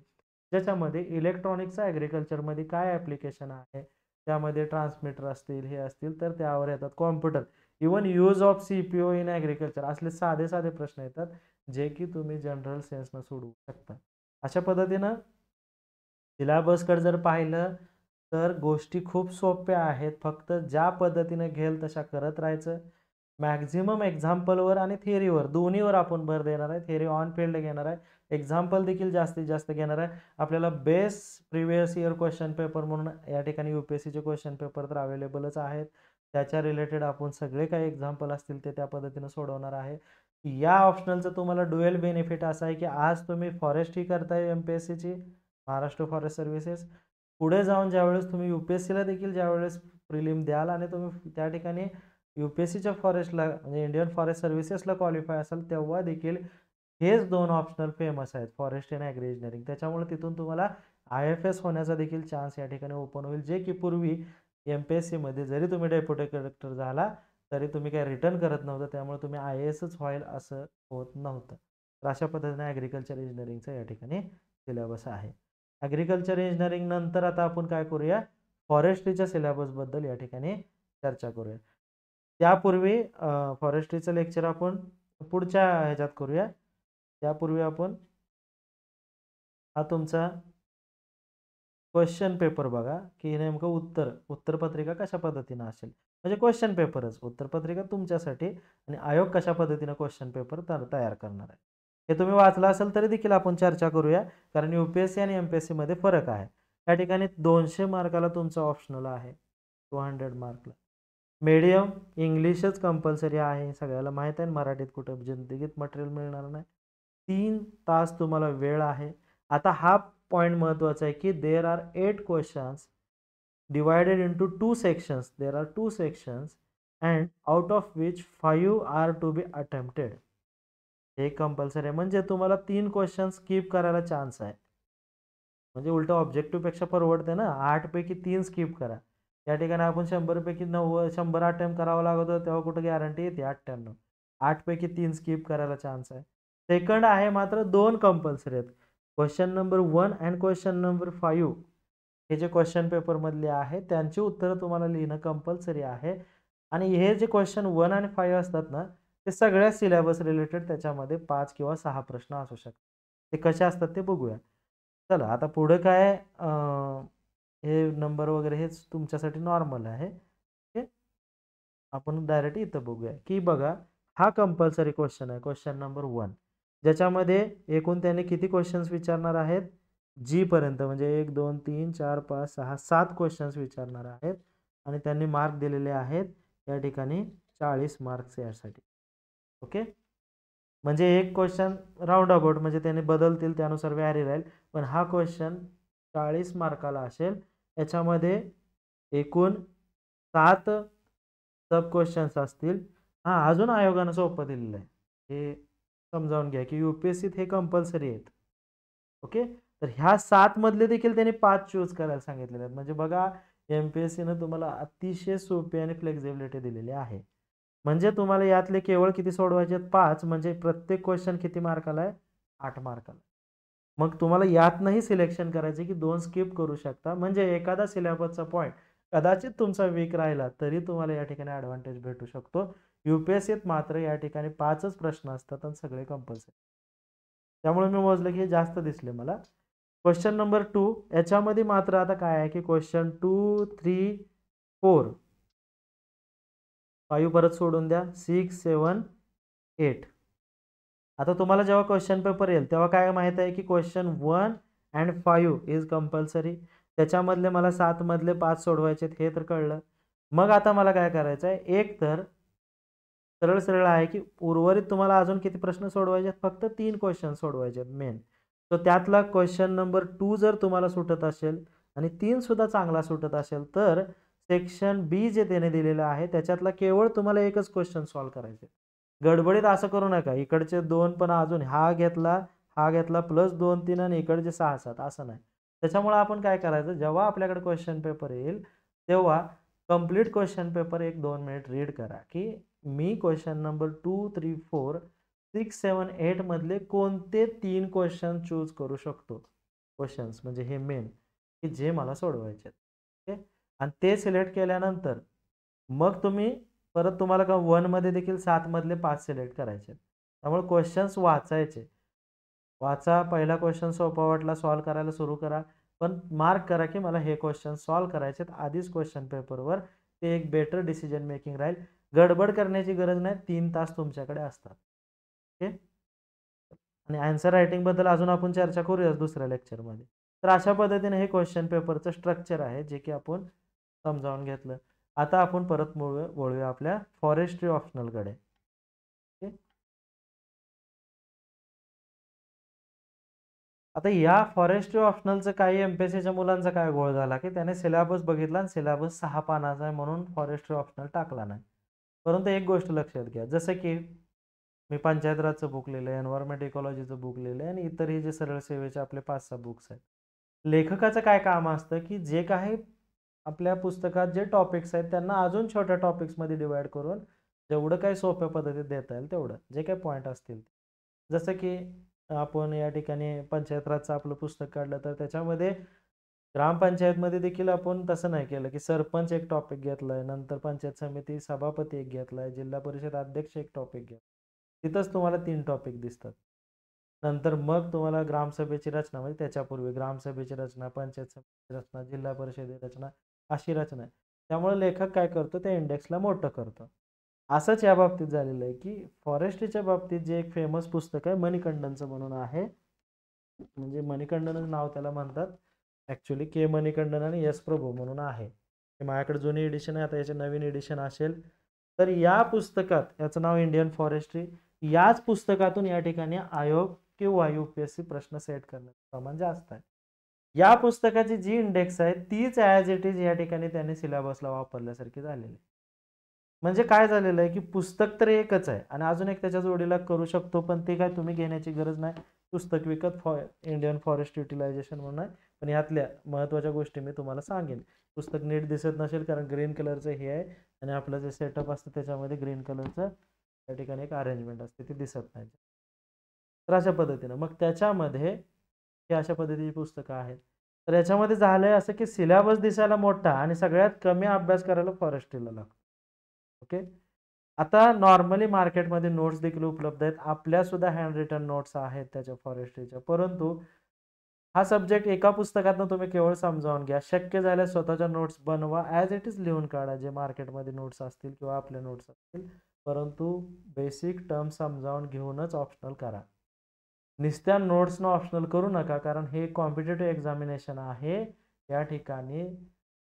ज्याच्यामध्ये इलेक्ट्रॉनिक्सचा ॲग्रिकल्चरमध्ये काय ॲप्लिकेशन आहे, त्यामध्ये ट्रान्समीटर असतील, हे असतील, तर त्यावर येतात. Computer, even use of CPU in agriculture, असले साधे साधे प्रश्न येतात जे की तुम्ही जनरल सेन्सनं सोडवू शकता. अशा पद्धतीनं सिलेबसकडे जर पाहिलं तर गोष्टी खूप सोप्या आहेत. फक्त ज्या पद्धतीने घेईल तशा करत राहायचं. मॅक्झिमम एक्झाम्पलवर आणि थिअरीवर दोन्हीवर आपण भर देणार आहे. थिअरी ऑन फील्ड घेणार आहे. एक्झाम्पल देखील जास्तीत जास्त घेणार आहे. आपल्याला base previous year question paper म्हणून या ठिकाणी UPSCचे क्वेश्चन पेपर तर अवेलेबलच आहेत. त्याच्या रिलेटेड आपण सगळे काही एक्झाम्पल असतील ते त्या पद्धतीने सोडवणार आहे. या ऑप्शनलचं तुम्हाला डुएल बेनिफिट असा आहे की आज तुम्ही फॉरेस्टही करताय MPSCची, महाराष्ट्र फॉरेस्ट सर्व्हिसेस. पुढे जाऊन ज्यावेळेस तुम्ही UPSCला देखील ज्यावेळेस प्रिलिम द्याल आणि तुम्ही त्या ठिकाणी UPSCच्या फॉरेस्टला म्हणजे इंडियन फॉरेस्ट सर्व्हिसेसला क्वालिफाय असाल तेव्हा देखील हेच 2 ऑप्शनल फेमस आहेत, फॉरेस्ट आणि ॲग्री इंजिनिअरिंग. त्याच्यामुळे तिथून तुम्हाला IFS होण्याचा देखील चान्स या ठिकाणी ओपन होईल, जे की पूर्वी MPSCमध्ये जरी तुम्ही डेप्युटी कलेक्टर झाला तरी तुम्ही काही रिटर्न करत नव्हतं. त्यामुळे तुम्ही IASच व्हाल असं होत नव्हतं. तर अशा पद्धतीने ॲग्रिकल्चर इंजिनिअरिंगचा या ठिकाणी सिलेबस आहे. ॲग्रिकल्चर इंजिनिअरिंग नंतर आता आपण काय करूया, फॉरेस्ट्रीच्या सिलेबसबद्दल या ठिकाणी चर्चा करूया. त्यापूर्वी फॉरेस्ट्रीचं लेक्चर आपण पुढच्या ह्याच्यात करूया. त्यापूर्वी आपण हा तुमचा क्वेश्चन पेपर बघा की नेमकं उत्तरपत्रिका कशा पद्धतीनं असेल. म्हणजे क्वेश्चन पेपरच, उत्तरपत्रिका तुमच्यासाठी आणि आयोग कशा पद्धतीनं क्वेश्चन पेपर तयार करणार आहे. हे तुम्ही वाचलं असेल तरी देखील आपण चर्चा करूया, कारण UPSC आणि MPSC मध्ये फरक आहे. या ठिकाणी 200 मार्काला तुमचं ऑप्शनल आहे, 200 मार्कला. मीडियम इंग्लिशच कंपल्सरी आहे, सगळ्याला माहीत आहे. मराठीत कुठं जिंदगीत मटेरियल मिळणार नाही. 3 तास तुम्हाला वेळ आहे. आता हा पॉइंट महत्त्वाचा आहे की there are 8 questions divided into 2 sections. There are 2 sections and out of which 5 are to be attempted. हे कंपल्सरी आहे, म्हणजे तुम्हाला 3 क्वेश्चन स्किप करायला चान्स आहे. म्हणजे उलटं ऑब्जेक्टिव्ह पेक्षा परवडते ना. 8 पैकी 3 स्किप करा. या ठिकाणी आपण 100 पैकी 90 100 अटेम्प्ट करावा लागत होता, तेव्हा कुठं गॅरंटी येते 98. 8 पैकी 3 स्किप करायला चान्स आहे. सेकंड आहे मात्र 2 कंपल्सरी आहेत. Question number 1 and question number 5 हे जे क्वेश्चन पेपरमधले आहे त्यांची उत्तरं तुम्हाला लिहिणं कंपल्सरी आहे. आणि हे जे क्वेश्चन 1 आणि 5 असतात ना, ते सगळ्या सिलेबस रिलेटेड त्याच्यामध्ये 5 किंवा 6 प्रश्न असू शकतात. ते कसे असतात ते बघूया. चला आता पुढे काय हे नंबर वगैरे हेच तुमच्यासाठी नॉर्मल आहे. ओके. आपण डायरेक्ट इथं बघूया की बघा, हा कंपल्सरी क्वेश्चन आहे, क्वेश्चन नंबर 1, ज्याच्यामध्ये एकूण त्याने किती क्वेश्चन्स विचारणार आहेत, जी पर्यंत, म्हणजे 1 2 3 4 5 6 7 क्वेश्चन्स विचारणार आहेत आणि त्यांनी मार्क दिलेले आहेत या ठिकाणी 40 मार्क्स यासाठी. ओके. म्हणजे एक क्वेश्चन राऊंड अबाउट म्हणजे त्याने बदलतील त्यानुसार व्हॅरी राहील, पण हा क्वेश्चन 40 मार्काला असेल. याच्यामध्ये एकूण 7 सब क्वेश्चन्स असतील. हां, अजून आयोगानं सोपं दिलेलं आहे. हे समजावून घ्या की UPSCत हे कंपल्सरी आहेत. ओके. तर ह्या 7 मधले देखील त्यांनी 5 चूज करायला सांगितलेले आहेत. म्हणजे बघा, MPSCनं तुम्हाला अतिशय सोपी आणि फ्लेक्झिबिलिटी दिलेली आहे. म्हणजे तुम्हाला यातले केवळ किती सोडवायचे आहेत, 5. म्हणजे प्रत्येक क्वेश्चन किती मार्काला आहे, 8 मार्काला. मग तुम्हाला यातनंही सिलेक्शन करायचे की 2 स्किप करू शकता. म्हणजे एखादा सिलेबसचा पॉईंट कदाचित तुमचा वीक राहिला तरी तुम्हाला या ठिकाणी ॲडव्हान्टेज भेटू शकतो. UPSCत मात्र या ठिकाणी 5च प्रश्न असतात आणि सगळे कंपल्सरी. त्यामुळे मी मोजलं की हे जास्त दिसले मला. क्वेश्चन नंबर 2 याच्यामध्ये मात्र आता काय आहे की क्वेश्चन 2, 3, 4, 5 परत सोडून द्या, 6, 7, 8. आता तुम्हाला जेव्हा क्वेश्चन पेपर येईल तेव्हा काय माहीत आहे की क्वेश्चन 1 अँड 5 इज कंपल्सरी. त्याच्यामधले मला 7 मधले 5 सोडवायचे आहेत हे तर कळलं. मग आता मला काय करायचं आहे, एक तर सरळ सरळ आहे की उर्वरित तुम्हाला अजून किती प्रश्न सोडवायचे आहेत, फक्त 3 क्वेश्चन सोडवायचे आहेत मेन. तर त्यातला क्वेश्चन नंबर 2 जर तुम्हाला सुटत असेल आणि 3 सुद्धा चांगला सुटत असेल तर सेक्शन बी जे त्याने दिलेलं आहे त्याच्यातला केवळ तुम्हाला एकच क्वेश्चन सॉल्व्ह करायचे. गडबडीत असं करू नका, इकडचे 2 पण अजून हा घेतला प्लस 2 3 आणि इकडचे 6 7 असं नाही. त्याच्यामुळे आपण काय करायचं, जेव्हा आपल्याकडे क्वेश्चन पेपर येईल तेव्हा complete question paper 1-2 minute read करा की मी क्वेश्चन नंबर 2, 3, 4, 6, 7, 8 मधले कोणते 3 क्वेश्चन चूज करू शकतो. क्वेश्चन्स म्हणजे हे मेन की जे मला सोडवायचे आहेत. ओके. आणि ते सिलेक्ट केल्यानंतर मग तुम्ही परत तुम्हाला का 1 मध्ये देखील 7 मधले 5 सिलेक्ट करायचे आहेत. त्यामुळे क्वेश्चन्स वाचायचे. वाचा, पहिला क्वेश्चन सोपा वाटला सॉल्व्ह करायला सुरू करा. पण मार्क करा की मला हे क्वेश्चन सॉल्व्ह करायचे आहेत आधीच क्वेश्चन पेपरवर. ते एक बेटर डिसिजन मेकिंग राहील. गडबड करण्याची गरज नाही. 3 तास तुमच्याकडे असतात. ओके. आणि आन्सर रायटिंगबद्दल अजून आपण चर्चा करूयाच दुसऱ्या लेक्चरमध्ये. तर अशा पद्धतीने हे क्वेश्चन पेपरचं स्ट्रक्चर आहे जे की आपण समजावून घेतलं. आता आपण परत वळूया आपल्या फॉरेस्ट्री ऑप्शनलकडे. ओके. आता या फॉरेस्ट्री ऑप्शनलचं काही एमपीएससीच्या मुलांचा काय घोळ झाला की त्याने सिलेबस बघितला आणि सिलेबस 6 पानाचा आहे म्हणून फॉरेस्ट्री ऑप्शनल टाकला नाही. परंतु एक गोष्ट लक्षात घ्या, जसं की मी पंचायत राजचं बुक लिहिलं आहे, एन्व्हायरमेंट इकॉलॉजीचं बुक लिहिलं आहे आणि इतरही जे सरळ सेवेचे आपले 5-6 बुक्स आहेत. लेखकाचं काय काम असतं की जे काही आपल्या पुस्तकात जे टॉपिक्स आहेत त्यांना अजून छोट्या टॉपिक्समध्ये डिवाइड करून जेवढं काही सोप्या पद्धतीत देता येईल तेवढं, जे काही पॉईंट असतील. जसं की आपण या ठिकाणी पंचायत राजचं आपलं पुस्तक काढलं तर त्याच्यामध्ये ग्रामपंचायतमध्ये देखील आपण तसं नाही केलं की सरपंच एक टॉपिक घेतलाय, नंतर पंचायत समिती सभापती एक घेतलाय, जिल्हा परिषद अध्यक्ष एक टॉपिक घेतला. तिथंच तुम्हाला 3 टॉपिक दिसतात. नंतर मग तुम्हाला ग्रामसभेची रचना म्हणजे त्याच्यापूर्वी ग्रामसभेची रचना, पंचायत समितीची रचना, जिल्हा परिषदेची रचना अशी रचना आहे. त्यामुळे लेखक काय करतो त्या इंडेक्सला मोठं करतो. असंच या बाबतीत झालेलं आहे की फॉरेस्ट्रीच्या बाबतीत जे एक फेमस पुस्तक आहे मणिकंदनचं म्हणून आहे. म्हणजे मणिकंदनच नाव त्याला म्हणतात. ॲक्च्युली के मणिकंदन आणि एस प्रभू म्हणून आहे. माझ्याकडे जुनी एडिशन आहे, आता याचे नवीन एडिशन असेल. तर या पुस्तकात याचं नाव इंडियन फॉरेस्ट्री. याच पुस्तकातून या ठिकाणी आयोग किंवा UPSC प्रश्न सेट करण्याचं प्रमाण जास्त आहे. या पुस्तकाची जी इंडेक्स आहे तीच ॲज इट इज या ठिकाणी त्यांनी सिलेबसला वापरल्यासारखी झालेली आहे. म्हणजे काय झालेलं आहे की पुस्तक तर एकच आहे आणि अजून एक त्याच्या जोडीला करू शकतो, पण ते काय तुम्ही घेण्याची गरज नाही. पुस्तक विकत इंडियन फॉरेस्ट युटिलायझेशन म्हणून आहे. पण यातल्या महत्त्वाच्या गोष्टी मी तुम्हाला सांगेन. पुस्तक नीट दिसत नसेल कारण ग्रीन कलरचं हे आहे आणि आपलं जे सेटअप असतं त्याच्यामध्ये ग्रीन कलरचं त्या ठिकाणी एक अरेंजमेंट असते, ती दिसत नाही. तर अशा पद्धतीनं मग त्याच्यामध्ये हे अशा पद्धतीची पुस्तकं आहेत. तर याच्यामध्ये झालंय असं की सिलेबस दिसायला मोठा आणि सगळ्यात कमी अभ्यास करायला फॉरेस्ट्रीला लागतो. ओके. आता नॉर्मली मार्केटमध्ये नोट्स देखील उपलब्ध आहेत. आपल्या सुद्धा हँड रिटन नोट्स आहेत त्याच्या फॉरेस्ट्रीच्या. परंतु हा सब्जेक्ट एका पुस्तकातून तुम्ही केवळ समजावून घ्या. शक्य झाल्यास स्वतःच्या नोट्स बनवा. ॲज इट इज लिहून काढा जे मार्केटमध्ये नोट्स असतील किंवा आपले नोट्स असतील. परंतु बेसिक टर्म समजावून घेऊनच ऑप्शनल करा. नुसत्या नोट्सनं ऑप्शनल करू नका कारण हे कॉम्पिटिटिव्ह एक्झामिनेशन आहे. या ठिकाणी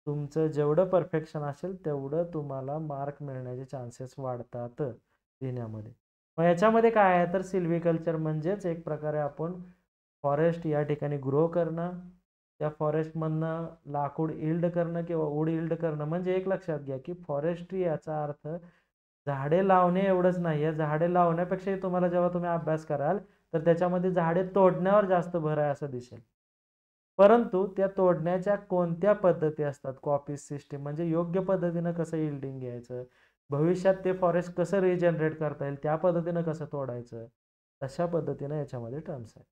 तुमचं जेवढं परफेक्शन असेल तेवढं तुम्हाला मार्क मिळण्याचे चान्सेस वाढतात लिहिण्यामध्ये. मग याच्यामध्ये काय आहे तर सिल्व्हिकल्चर म्हणजेच एक प्रकारे आपण फॉरेस्ट या ठिकाणी ग्रो करणं, त्या फॉरेस्टमधनं लाकूड इल्ड करणं किंवा वूड इल्ड करणं. म्हणजे एक लक्षात घ्या की फॉरेस्ट्री याचा अर्थ झाडे लावणे एवढंच नाही आहे. झाडे लावण्यापेक्षाही तुम्हाला जेव्हा तुम्ही अभ्यास कराल तर त्याच्यामध्ये झाडे तोडण्यावर जास्त भर आहे असं दिसेल. परंतु त्या तोडण्याच्या कोणत्या पद्धती असतात, कॉपी सिस्टीम म्हणजे योग्य पद्धतीनं कसं इल्डिंग घ्यायचं, भविष्यात ते फॉरेस्ट कसं रिजनरेट करता येईल त्या पद्धतीनं कसं तोडायचं, तशा पद्धतीनं याच्यामध्ये टर्म्स आहेत.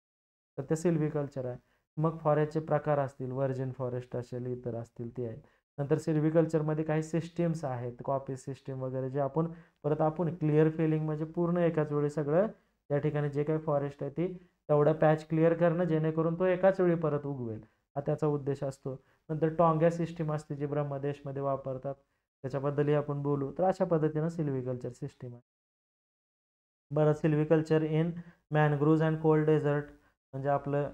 तर ते सिल्व्हिकल्चर आहे. मग फॉरेस्टचे प्रकार असतील, व्हर्जिन फॉरेस्ट असेल, इतर असतील ते आहेत. नंतर सिल्व्हिकल्चरमध्ये काही सिस्टीम्स आहेत, कॉपी सिस्टीम वगैरे जे आपण क्लिअर फिलिंग म्हणजे पूर्ण एकाच वेळी सगळं त्या ठिकाणी जे काही फॉरेस्ट आहे ती तेवढा पॅच क्लिअर करणं जेणेकरून तो एकाच वेळी परत उगवेल, हा त्याचा उद्देश असतो. नंतर टॉंग्या सिस्टीम असते जी ब्रह्मदेशमध्ये वापरतात, त्याच्याबद्दलही आपण बोलू. तर अशा पद्धतीनं सिल्व्हिकल्चर सिस्टीम आहे. बरं, सिल्व्हिकल्चर इन मॅनग्रोव्ज अँड कोल्ड डेझर्ट म्हणजे आपलं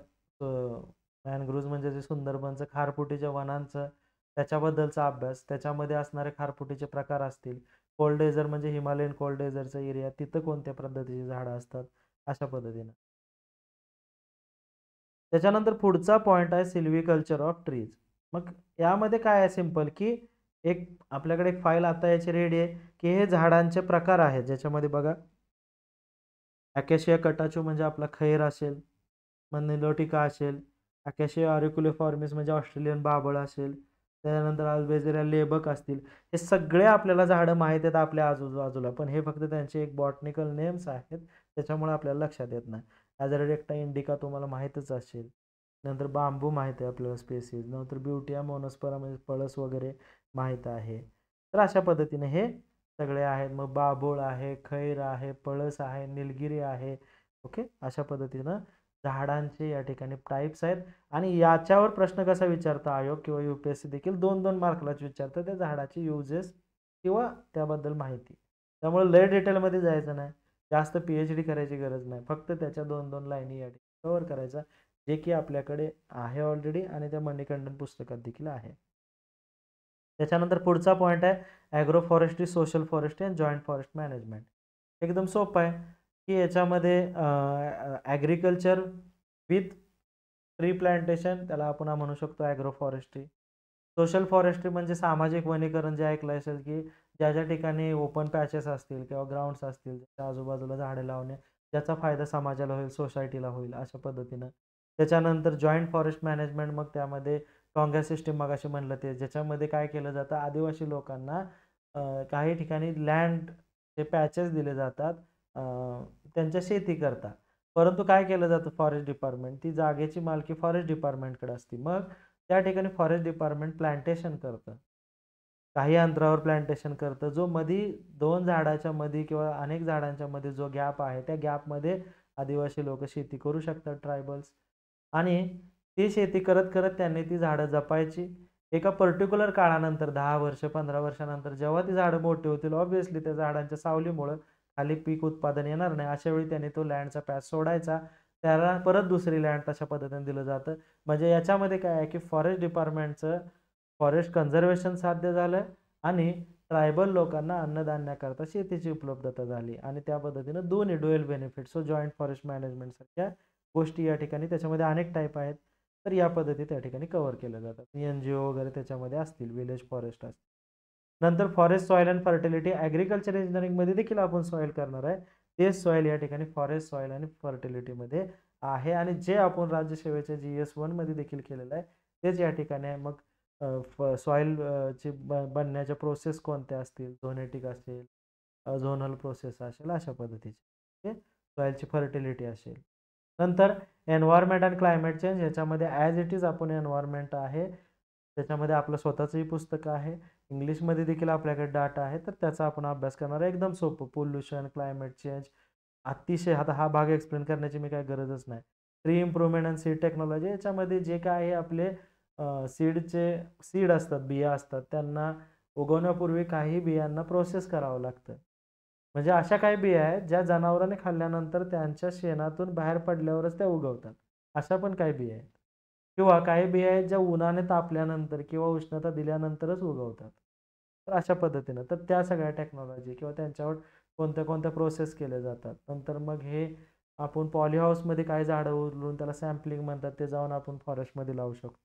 मॅनग्रोव्ज म्हणजे जे सुंदरबनचं खारफुटीच्या वनांचं त्याच्याबद्दलचा अभ्यास, त्याच्यामध्ये असणारे खारफुटीचे प्रकार असतील. कोल्ड डेझर्ट म्हणजे हिमालयन कोल्ड डेझर्टचा एरिया, तिथं कोणत्या पद्धतीची झाडं असतात, अशा पद्धतीनं. त्याच्यानंतर पुढचा पॉईंट आहे सिल्व्हिकल्चर ऑफ ट्रीज. मग यामध्ये काय आहे सिंपल की एक आपल्याकडे एक फाईल आता याची रेडी आहे की हे झाडांचे प्रकार आहेत ज्याच्यामध्ये बघा अकॅशिया कटाचू म्हणजे आपला खैर असेल, मग निलोटिका असेल, अकॅशिया ऑरिक्युलिफॉर्मिस म्हणजे ऑस्ट्रेलियन बाभळ असेल, त्यानंतर अल्बेझिया लेबक असतील. हे सगळे आपल्याला झाडं माहीत आहेत आपल्या आजूबाजूला, पण हे फक्त त्यांचे एक बॉटनिकल नेम्स आहेत त्याच्यामुळे आपल्याला लक्षात येत नाही. ॲझरेक्टा इंडिका तुम्हाला माहीतच असेल. नंतर बांबू माहीत आहे आपल्याला स्पेसिस, नंतर ब्युटिया मोनोस्परा म्हणजे पळस वगैरे माहीत आहे. तर अशा पद्धतीने हे सगळे आहेत. मग बाभूळ आहे, खैर आहे, पळस आहे, निलगिरी आहे. ओके, अशा पद्धतीनं झाडांचे या ठिकाणी टाईप्स आहेत. आणि याच्यावर प्रश्न कसा विचारता आयोग किंवा UPSC देखील 2-2 मार्कलाच विचारतं, त्या झाडाची युजेस किंवा त्याबद्दल माहिती. त्यामुळे लय डिटेलमध्ये जायचं नाही, जास्त PhD करायची गरज नाही, फक्त त्याच्या 2-2 लाईनी या ठिकाणी कव्हर करायचा, जे की आपल्याकडे आहे ऑलरेडी आणि त्या मणिकंदन पुस्तकात देखील आहे. त्याच्यानंतर पुढचा पॉईंट आहे agro forestry, social forestry and joint forest management. एकदम सोपं आहे की याच्यामध्ये ॲग्रिकल्चर विथ ट्री प्लांटेशन, त्याला आपण म्हणू शकतो ॲग्रो फॉरेस्ट्री. सोशल फॉरेस्ट्री म्हणजे सामाजिक वनीकरण, जे ऐकलं असेल की ज्या ज्या ठिकाणी ओपन पॅचेस असतील किंवा ग्राउंड्स असतील, त्याच्या आजूबाजूला झाडे लावणे, ज्याचा फायदा समाजाला होईल, सोसायटीला होईल, अशा पद्धतीनं. त्याच्यानंतर जॉईंट फॉरेस्ट मॅनेजमेंट, मग त्यामध्ये टॉंगा सिस्टीम मगाशी म्हणलं ते, ज्याच्यामध्ये काय केलं जातं, आदिवासी लोकांना काही ठिकाणी लँड जे पॅचेस दिले जातात त्यांच्या शेती करता, परंतु काय केलं जातं, फॉरेस्ट डिपार्टमेंट ती जागेची मालकी फॉरेस्ट डिपार्टमेंटकडे असते. मग त्या ठिकाणी फॉरेस्ट डिपार्टमेंट प्लांटेशन करतं, काही अंतरावर प्लांटेशन करतं, जो मधी 2 झाडाच्या मध्ये किंवा अनेक झाडांच्या मध्ये जो गॅप आहे, त्या गॅपमध्ये आदिवासी लोक शेती करू शकतात, ट्रायबल्स. आणि ती शेती करत करत त्यांनी ती झाडं जपायची. एका पर्टिक्युलर काळानंतर 10 वर्ष 15 वर्षानंतर जेव्हा ती झाडं मोठी होतील, ऑब्व्हियसली त्या झाडांच्या सावलीमुळं खाली पीक उत्पादन येणार नाही, अशा वेळी त्यांनी तो लँडचा पॅच सोडायचा, त्याला परत दुसरी लँड तशा पद्धतीने दिलं जातं. म्हणजे याच्यामध्ये काय आहे की फॉरेस्ट डिपार्टमेंटचं फॉरेस्ट कन्झर्वेशन साध्य झालं आणि ट्रायबल लोकांना अन्नधान्याकरता शेतीची उपलब्धता झाली, आणि त्या पद्धतीनं दोन्ही dual benefit. So joint forest management सारख्या गोष्टी या ठिकाणी, त्याच्यामध्ये अनेक टाईप आहेत, तर या पद्धती त्या ठिकाणी कव्हर केल्या जातात. NGO वगैरे त्याच्यामध्ये असतील, विलेज फॉरेस्ट असतील. नंतर forest soil and fertility, agriculture इंजिनिअरिंगमध्ये देखील आपण सॉईल करणार आहे, तेच सॉईल या ठिकाणी फॉरेस्ट सॉईल आणि फर्टिलिटीमध्ये आहे. आणि जे आपण राज्यसेवेच्या GS1 मध्ये देखील केलेलं आहे, तेच या ठिकाणी आहे. मग सॉईल ची बनण्याच्या प्रोसेस कोणत्या असतील, झोनेटिक असेल, झोनल प्रोसेस असेल, अशा पद्धतीची. ओके, सॉईलची फर्टिलिटी असेल. नंतर एन्व्हायरमेंट अँड क्लायमेट चेंज, ह्याच्यामध्ये ॲज इट इज आपण एन्व्हायरमेंट आहे, त्याच्यामध्ये आपलं स्वतःचंही पुस्तक आहे, इंग्लिशमध्ये देखील आपल्याकडे डाटा आहे, तर त्याचा आपण अभ्यास करणार आहे. एकदम सोपं, पोल्युशन, क्लायमेट चेंज, अतिशय. आता हा भाग एक्सप्लेन करण्याची मी काही गरजच नाही. Tree improvement and seed technology, याच्यामध्ये जे काय आहे आपले सीड असतात, बिया असतात, त्यांना उगवण्यापूर्वी काही बियांना प्रोसेस करावं लागतं. म्हणजे अशा काही बिया आहेत ज्या जनावरांनी खाल्ल्यानंतर त्यांच्या शेणातून बाहेर पडल्यावरच त्या उगवतात, अशा पण काही बिया आहेत. किंवा काही बिया आहेत ज्या उन्हाने तापल्यानंतर किंवा उष्णता दिल्यानंतरच उगवतात. तर अशा पद्धतीनं, तर त्या सगळ्या टेक्नॉलॉजी किंवा त्यांच्यावर कोणत्या कोणत्या प्रोसेस केल्या जातात. नंतर मग हे आपण पॉलीहाऊसमध्ये काही झाडं उचलून, त्याला सॅम्पलिंग म्हणतात, ते जाऊन आपण फॉरेस्टमध्ये लावू शकतो.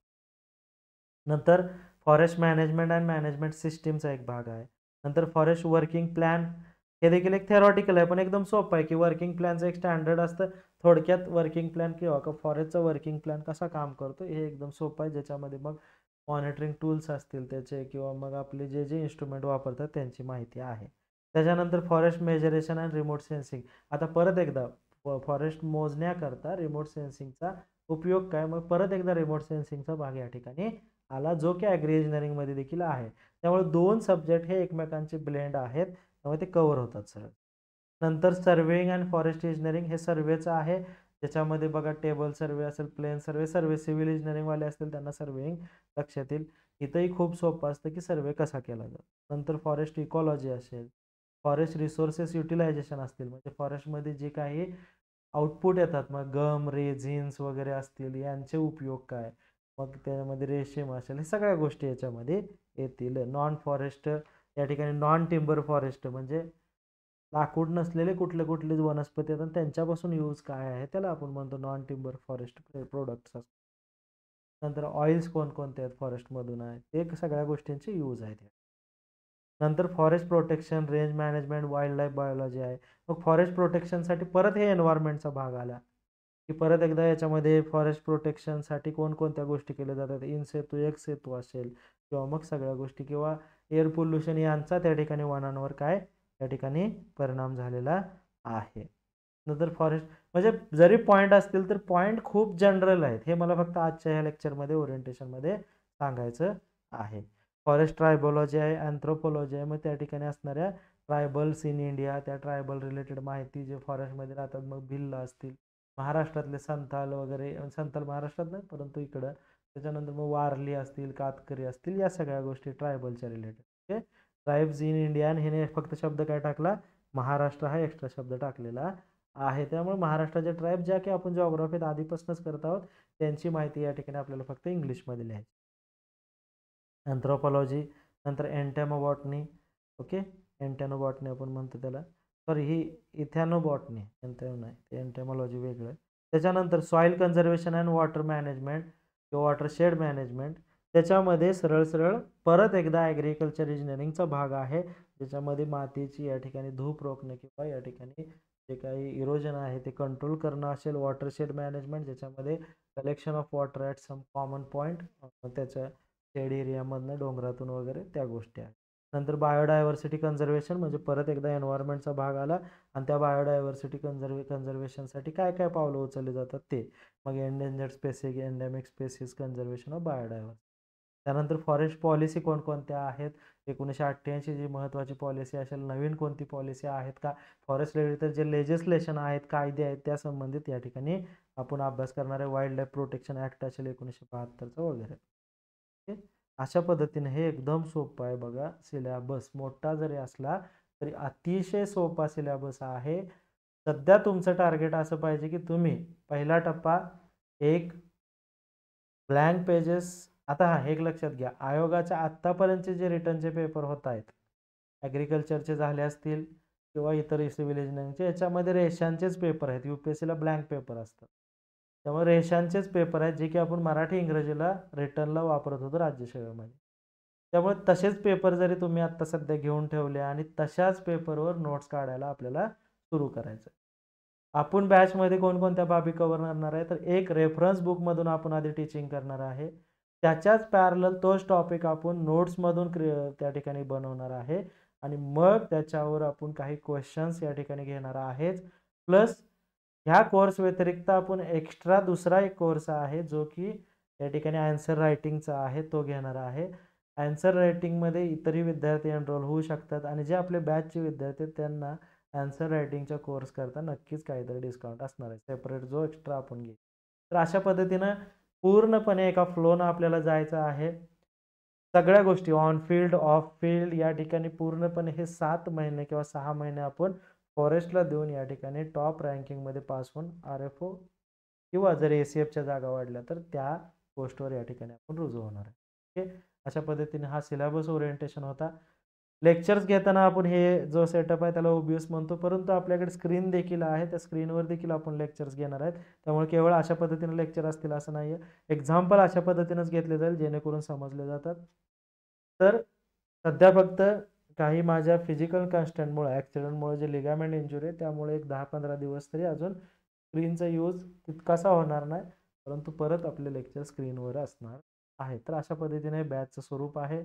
नंतर फॉरेस्ट मॅनेजमेंट अँड मॅनेजमेंट सिस्टीमचा एक भाग आहे. नंतर फॉरेस्ट वर्किंग प्लॅन, हे देखील एक थेरॉटिकल आहे, पण एकदम सोपं आहे की वर्किंग प्लॅनचं एक स्टँडर्ड असतं. थोडक्यात वर्किंग प्लॅन किंवा फॉरेस्टचा वर्किंग प्लॅन कसा काम करतो हे एकदम सोपं आहे, ज्याच्यामध्ये मग मॉनिटरिंग टूल्स असतील त्याचे, किंवा मग आपले जे जे इन्स्ट्रुमेंट वापरतात त्यांची माहिती आहे. त्याच्यानंतर फॉरेस्ट मेजरेशन अँड रिमोट सेन्सिंग. आता परत एकदा फॉरेस्ट मोजण्याकरता रिमोट सेन्सिंगचा उपयोग काय, मग परत एकदा रिमोट सेन्सिंगचा भाग या ठिकाणी आला, जो की ॲग्री इंजिनिअरिंगमध्ये देखील आहे. त्यामुळे 2 सब्जेक्ट हे एकमेकांचे ब्लेंड आहेत, त्यामुळे ते कव्हर होतात सर. नंतर सर्वेइंग अँड फॉरेस्ट इंजिनिअरिंग, हे सर्वेचं आहे, ज्याच्यामध्ये बघा टेबल सर्वे असेल, प्लेन सर्वे, सिव्हिल इंजिनिअरिंगवाले असतील त्यांना सर्वेइंग लक्षात येईल. इथंही खूप सोपं असतं की सर्वे कसा केला जातो. नंतर फॉरेस्ट इकॉलॉजी असेल, फॉरेस्ट रिसोर्सेस युटिलायझेशन असतील, म्हणजे फॉरेस्टमध्ये जे काही आउटपुट येतात, मग गम, रेझिन्स वगैरे असतील, यांचे उपयोग काय, मग त्यामध्ये रेशीम असेल, हे सगळ्या गोष्टी याच्यामध्ये येतील. नॉन फॉरेस्ट, या ठिकाणी नॉन टिंबर फॉरेस्ट म्हणजे लाकूड नसलेले कुठले कुठले वनस्पती आहेत त्यांच्यापासून यूज काय आहे, त्याला आपण म्हणतो नॉन टिंबर फॉरेस्ट प्रोडक्ट्स असतात. नंतर ऑइल्स कोणकोणते आहेत फॉरेस्टमधून आहे, ते सगळ्या गोष्टींचे यूज आहेत. नंतर forest protection, range management, wild life biology आहे. मग फॉरेस्ट प्रोटेक्शनसाठी परत हे एन्व्हायरमेंटचा भाग आला, की परत एकदा याच्यामध्ये फॉरेस्ट प्रोटेक्शनसाठी कोणकोणत्या गोष्टी केल्या जातात, इन सेतू, एक्स सेतू असेल, किंवा मग सगळ्या गोष्टी, किंवा एअर पोल्युशन यांचा त्या ठिकाणी वनांवर काय त्या ठिकाणी परिणाम झालेला आहे. नंतर फॉरेस्ट म्हणजे जरी पॉईंट असतील तर पॉईंट खूप जनरल आहेत. हे मला फक्त आजच्या ह्या लेक्चरमध्ये ओरिएंटेशनमध्ये सांगायचं आहे. फॉरेस्ट ट्रायबॉलॉजी आहे, अँथ्रोपॉलॉजी आहे. मग त्या ठिकाणी असणाऱ्या ट्रायबल्स इन इंडिया, त्या ट्रायबल रिलेटेड माहिती जे फॉरेस्टमध्ये राहतात, मग भिल्ल असतील, महाराष्ट्रातले संथाल वगैरे, संथाल महाराष्ट्रात नाही परंतु इकडं, त्याच्यानंतर मग वारली असतील, कातकरी असतील, या सगळ्या गोष्टी ट्रायबलच्या related. Okay, tribes in India, आणि ह्याने फक्त शब्द काय टाकला, महाराष्ट्र हा एक्स्ट्रा शब्द टाकलेला आहे. त्यामुळे महाराष्ट्राच्या ट्राईब ज्या की आपण जॉग्राफीत आधीपासूनच करत आहोत, त्यांची माहिती या ठिकाणी आपल्याला फक्त इंग्लिशमध्ये लिहायची. अँथ्रोपॉलॉजी, नंतर एंटॅमोबॉटनी. ओके, एंटॅनोबॉटनी आपण म्हणतो त्याला, सॉरी ही इथॅनोबॉटनी, नाही ते एंटॅमॉलॉजी वेगळं आहे. त्याच्यानंतर soil conservation and water management किंवा वॉटरशेड मॅनेजमेंट, त्याच्यामध्ये सरळ सरळ परत एकदा ॲग्रिकल्चर इंजिनिअरिंगचा भाग आहे, ज्याच्यामध्ये मातीची या ठिकाणी धूप रोखणे किंवा या ठिकाणी जे काही इरोजन आहे ते कंट्रोल करणं असेल. वॉटरशेड मॅनेजमेंट, ज्याच्यामध्ये collection of water at some common point, त्याच्या शेड एरियामधनं, डोंगरातून वगैरे, त्या गोष्टी आहेत. नंतर बायोडायव्हर्सिटी कन्झर्वेशन, म्हणजे परत एकदा एन्व्हायरमेंटचा भाग आला, आणि त्या बायोडायव्हर्सिटी कन्झर्वेशनसाठी काय काय पावलं उचलली जातात ते. मग endangered species, endemic species, conservation of biodiversity. त्यानंतर फॉरेस्ट पॉलिसी कोणकोणत्या आहेत, 1988 जी महत्त्वाची पॉलिसी असेल, नवीन कोणती पॉलिसी आहेत का, फॉरेस्ट रिलेटेड जे लेजिस्लेशन आहेत, कायदे आहेत, त्या संबंधित या ठिकाणी आपण अभ्यास करणार आहे. वाईल्ड लाईफ प्रोटेक्शन ॲक्ट असेल 1972 वगैरे. ओके, अशा पद्धतीने हे एकदम सोपं आहे बघा. सिलेबस मोठा जरी असला तरी अतिशय सोपा सिलेबस आहे. सध्या तुमचं टार्गेट असं पाहिजे की तुम्ही पहिला टप्पा एक ब्लँक पेजेस. आता हा एक लक्षात घ्या, आयोगाच्या आत्तापर्यंतचे जे रिटर्नचे पेपर होत आहेत, ॲग्रिकल्चरचे झाले असतील किंवा इतर सिव्हिल इंजिनिअरिंगचे, याच्यामध्ये रेषांचेच पेपर आहेत. UPSCला ब्लँक पेपर असतात, त्यामुळे रेषांचेच पेपर आहेत जे की आपण मराठी इंग्रजीला रिटर्नला वापरत होतो राज्यसेवेमध्ये. त्यामुळे तसेच पेपर जरी तुम्ही आत्ता सध्या घेऊन ठेवले आणि तशाच पेपरवर नोट्स काढायला आपल्याला सुरू करायचं. आपण बॅचमध्ये कोणकोणत्या बाबी कव्हर करणार आहे, तर एक रेफरन्स बुकमधून आपण आधी टीचिंग करणार आहे, त्याच्याच पॅरलल तोच टॉपिक आपण नोट्समधून त्या ठिकाणी बनवणार आहे, आणि मग त्याच्यावर आपण काही क्वेश्चन्स या ठिकाणी घेणार आहेत. प्लस ह्या कोर्स व्यतिरिक्त आपण एक्स्ट्रा दुसरा एक कोर्स आहे जो की या ठिकाणी आन्सर रायटिंगचा आहे, तो घेणार आहे. आन्सर रायटिंगमध्ये इतरही विद्यार्थी एनरोल होऊ शकतात, आणि जे आपले बॅचचे विद्यार्थी आहेत त्यांना आन्सर रायटिंगचा कोर्स करता नक्कीच काहीतरी डिस्काउंट असणार आहे, सेपरेट जो एक्स्ट्रा आपण घेऊ. तर अशा पद्धतीनं पूर्णपणे एका फ्लोनं आपल्याला जायचं आहे. सगळ्या गोष्टी ऑन फील्ड, ऑफ फील्ड, या ठिकाणी पूर्णपणे हे 7 महिने किंवा 6 महिने आपण फॉरेस्टला देऊन या ठिकाणी टॉप रँकिंगमध्ये पास होऊन RFO किंवा जर ACFच्या जागा वाढल्या तर त्या पोस्टवर या ठिकाणी आपण रुजू होणार आहे. ओके, अशा पद्धतीने हा सिलेबस ओरिएंटेशन होता. लेक्चर्स घेताना आपण हे जो सेटअप आहे त्याला OBS म्हणतो, परंतु आपल्याकडे स्क्रीन देखील आहे, त्या स्क्रीनवर देखील आपण लेक्चर्स घेणार आहेत. त्यामुळे केवळ अशा पद्धतीने लेक्चर असतील असं नाही आहे, एक्झाम्पल अशा पद्धतीनेच घेतले जाईल जेणेकरून समजले जातात. तर सध्या फक्त काही माझ्या फिजिकल कन्स्टंटमुळे, ॲक्सिडेंटमुळे जे लिगामेंट इंजुरी आहे, त्यामुळे एक 10-15 दिवस तरी अजून स्क्रीनचा यूज तितकासा होणार नाही, परंतु परत आपले लेक्चर स्क्रीनवर असणार आहे. तर अशा पद्धतीने बॅचचं स्वरूप आहे.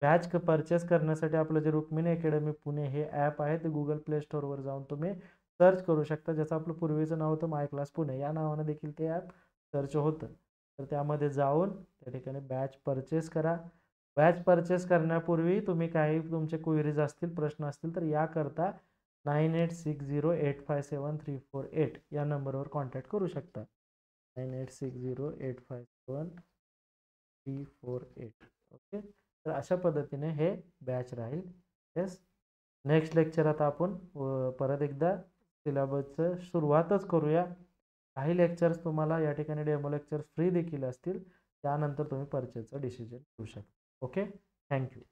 बॅच परचेस करण्यासाठी आपलं जे रुक्मिणी अकॅडमी पुणे हे ॲप आहे, ते Google प्ले स्टोअरवर जाऊन तुम्ही सर्च करू शकता. ज्याचं आपलं पूर्वीचं नाव होतं माय क्लास पुणे, या नावानं देखील ते ॲप सर्च होतं. तर त्यामध्ये जाऊन त्या ठिकाणी बॅच परचेस करा. बॅच परचेस करण्यापूर्वी तुम्ही काही तुमचे क्वेरीज असतील, प्रश्न असतील, तर याकरता 9860857348 या नंबरवर कॉन्टॅक्ट करू शकता. 9860857348. ओके, तर अशा पद्धतीने हे बॅच राहील. येस, नेक्स्ट लेक्चरात आपण परत एकदा सिलेबसचं सुरुवातच करूया. काही लेक्चर्स तुम्हाला या ठिकाणी डेमो लेक्चर्स फ्री देखील असतील, त्यानंतर तुम्ही परचेसचा डिसिजन घेऊ शकता. Okay, thank you.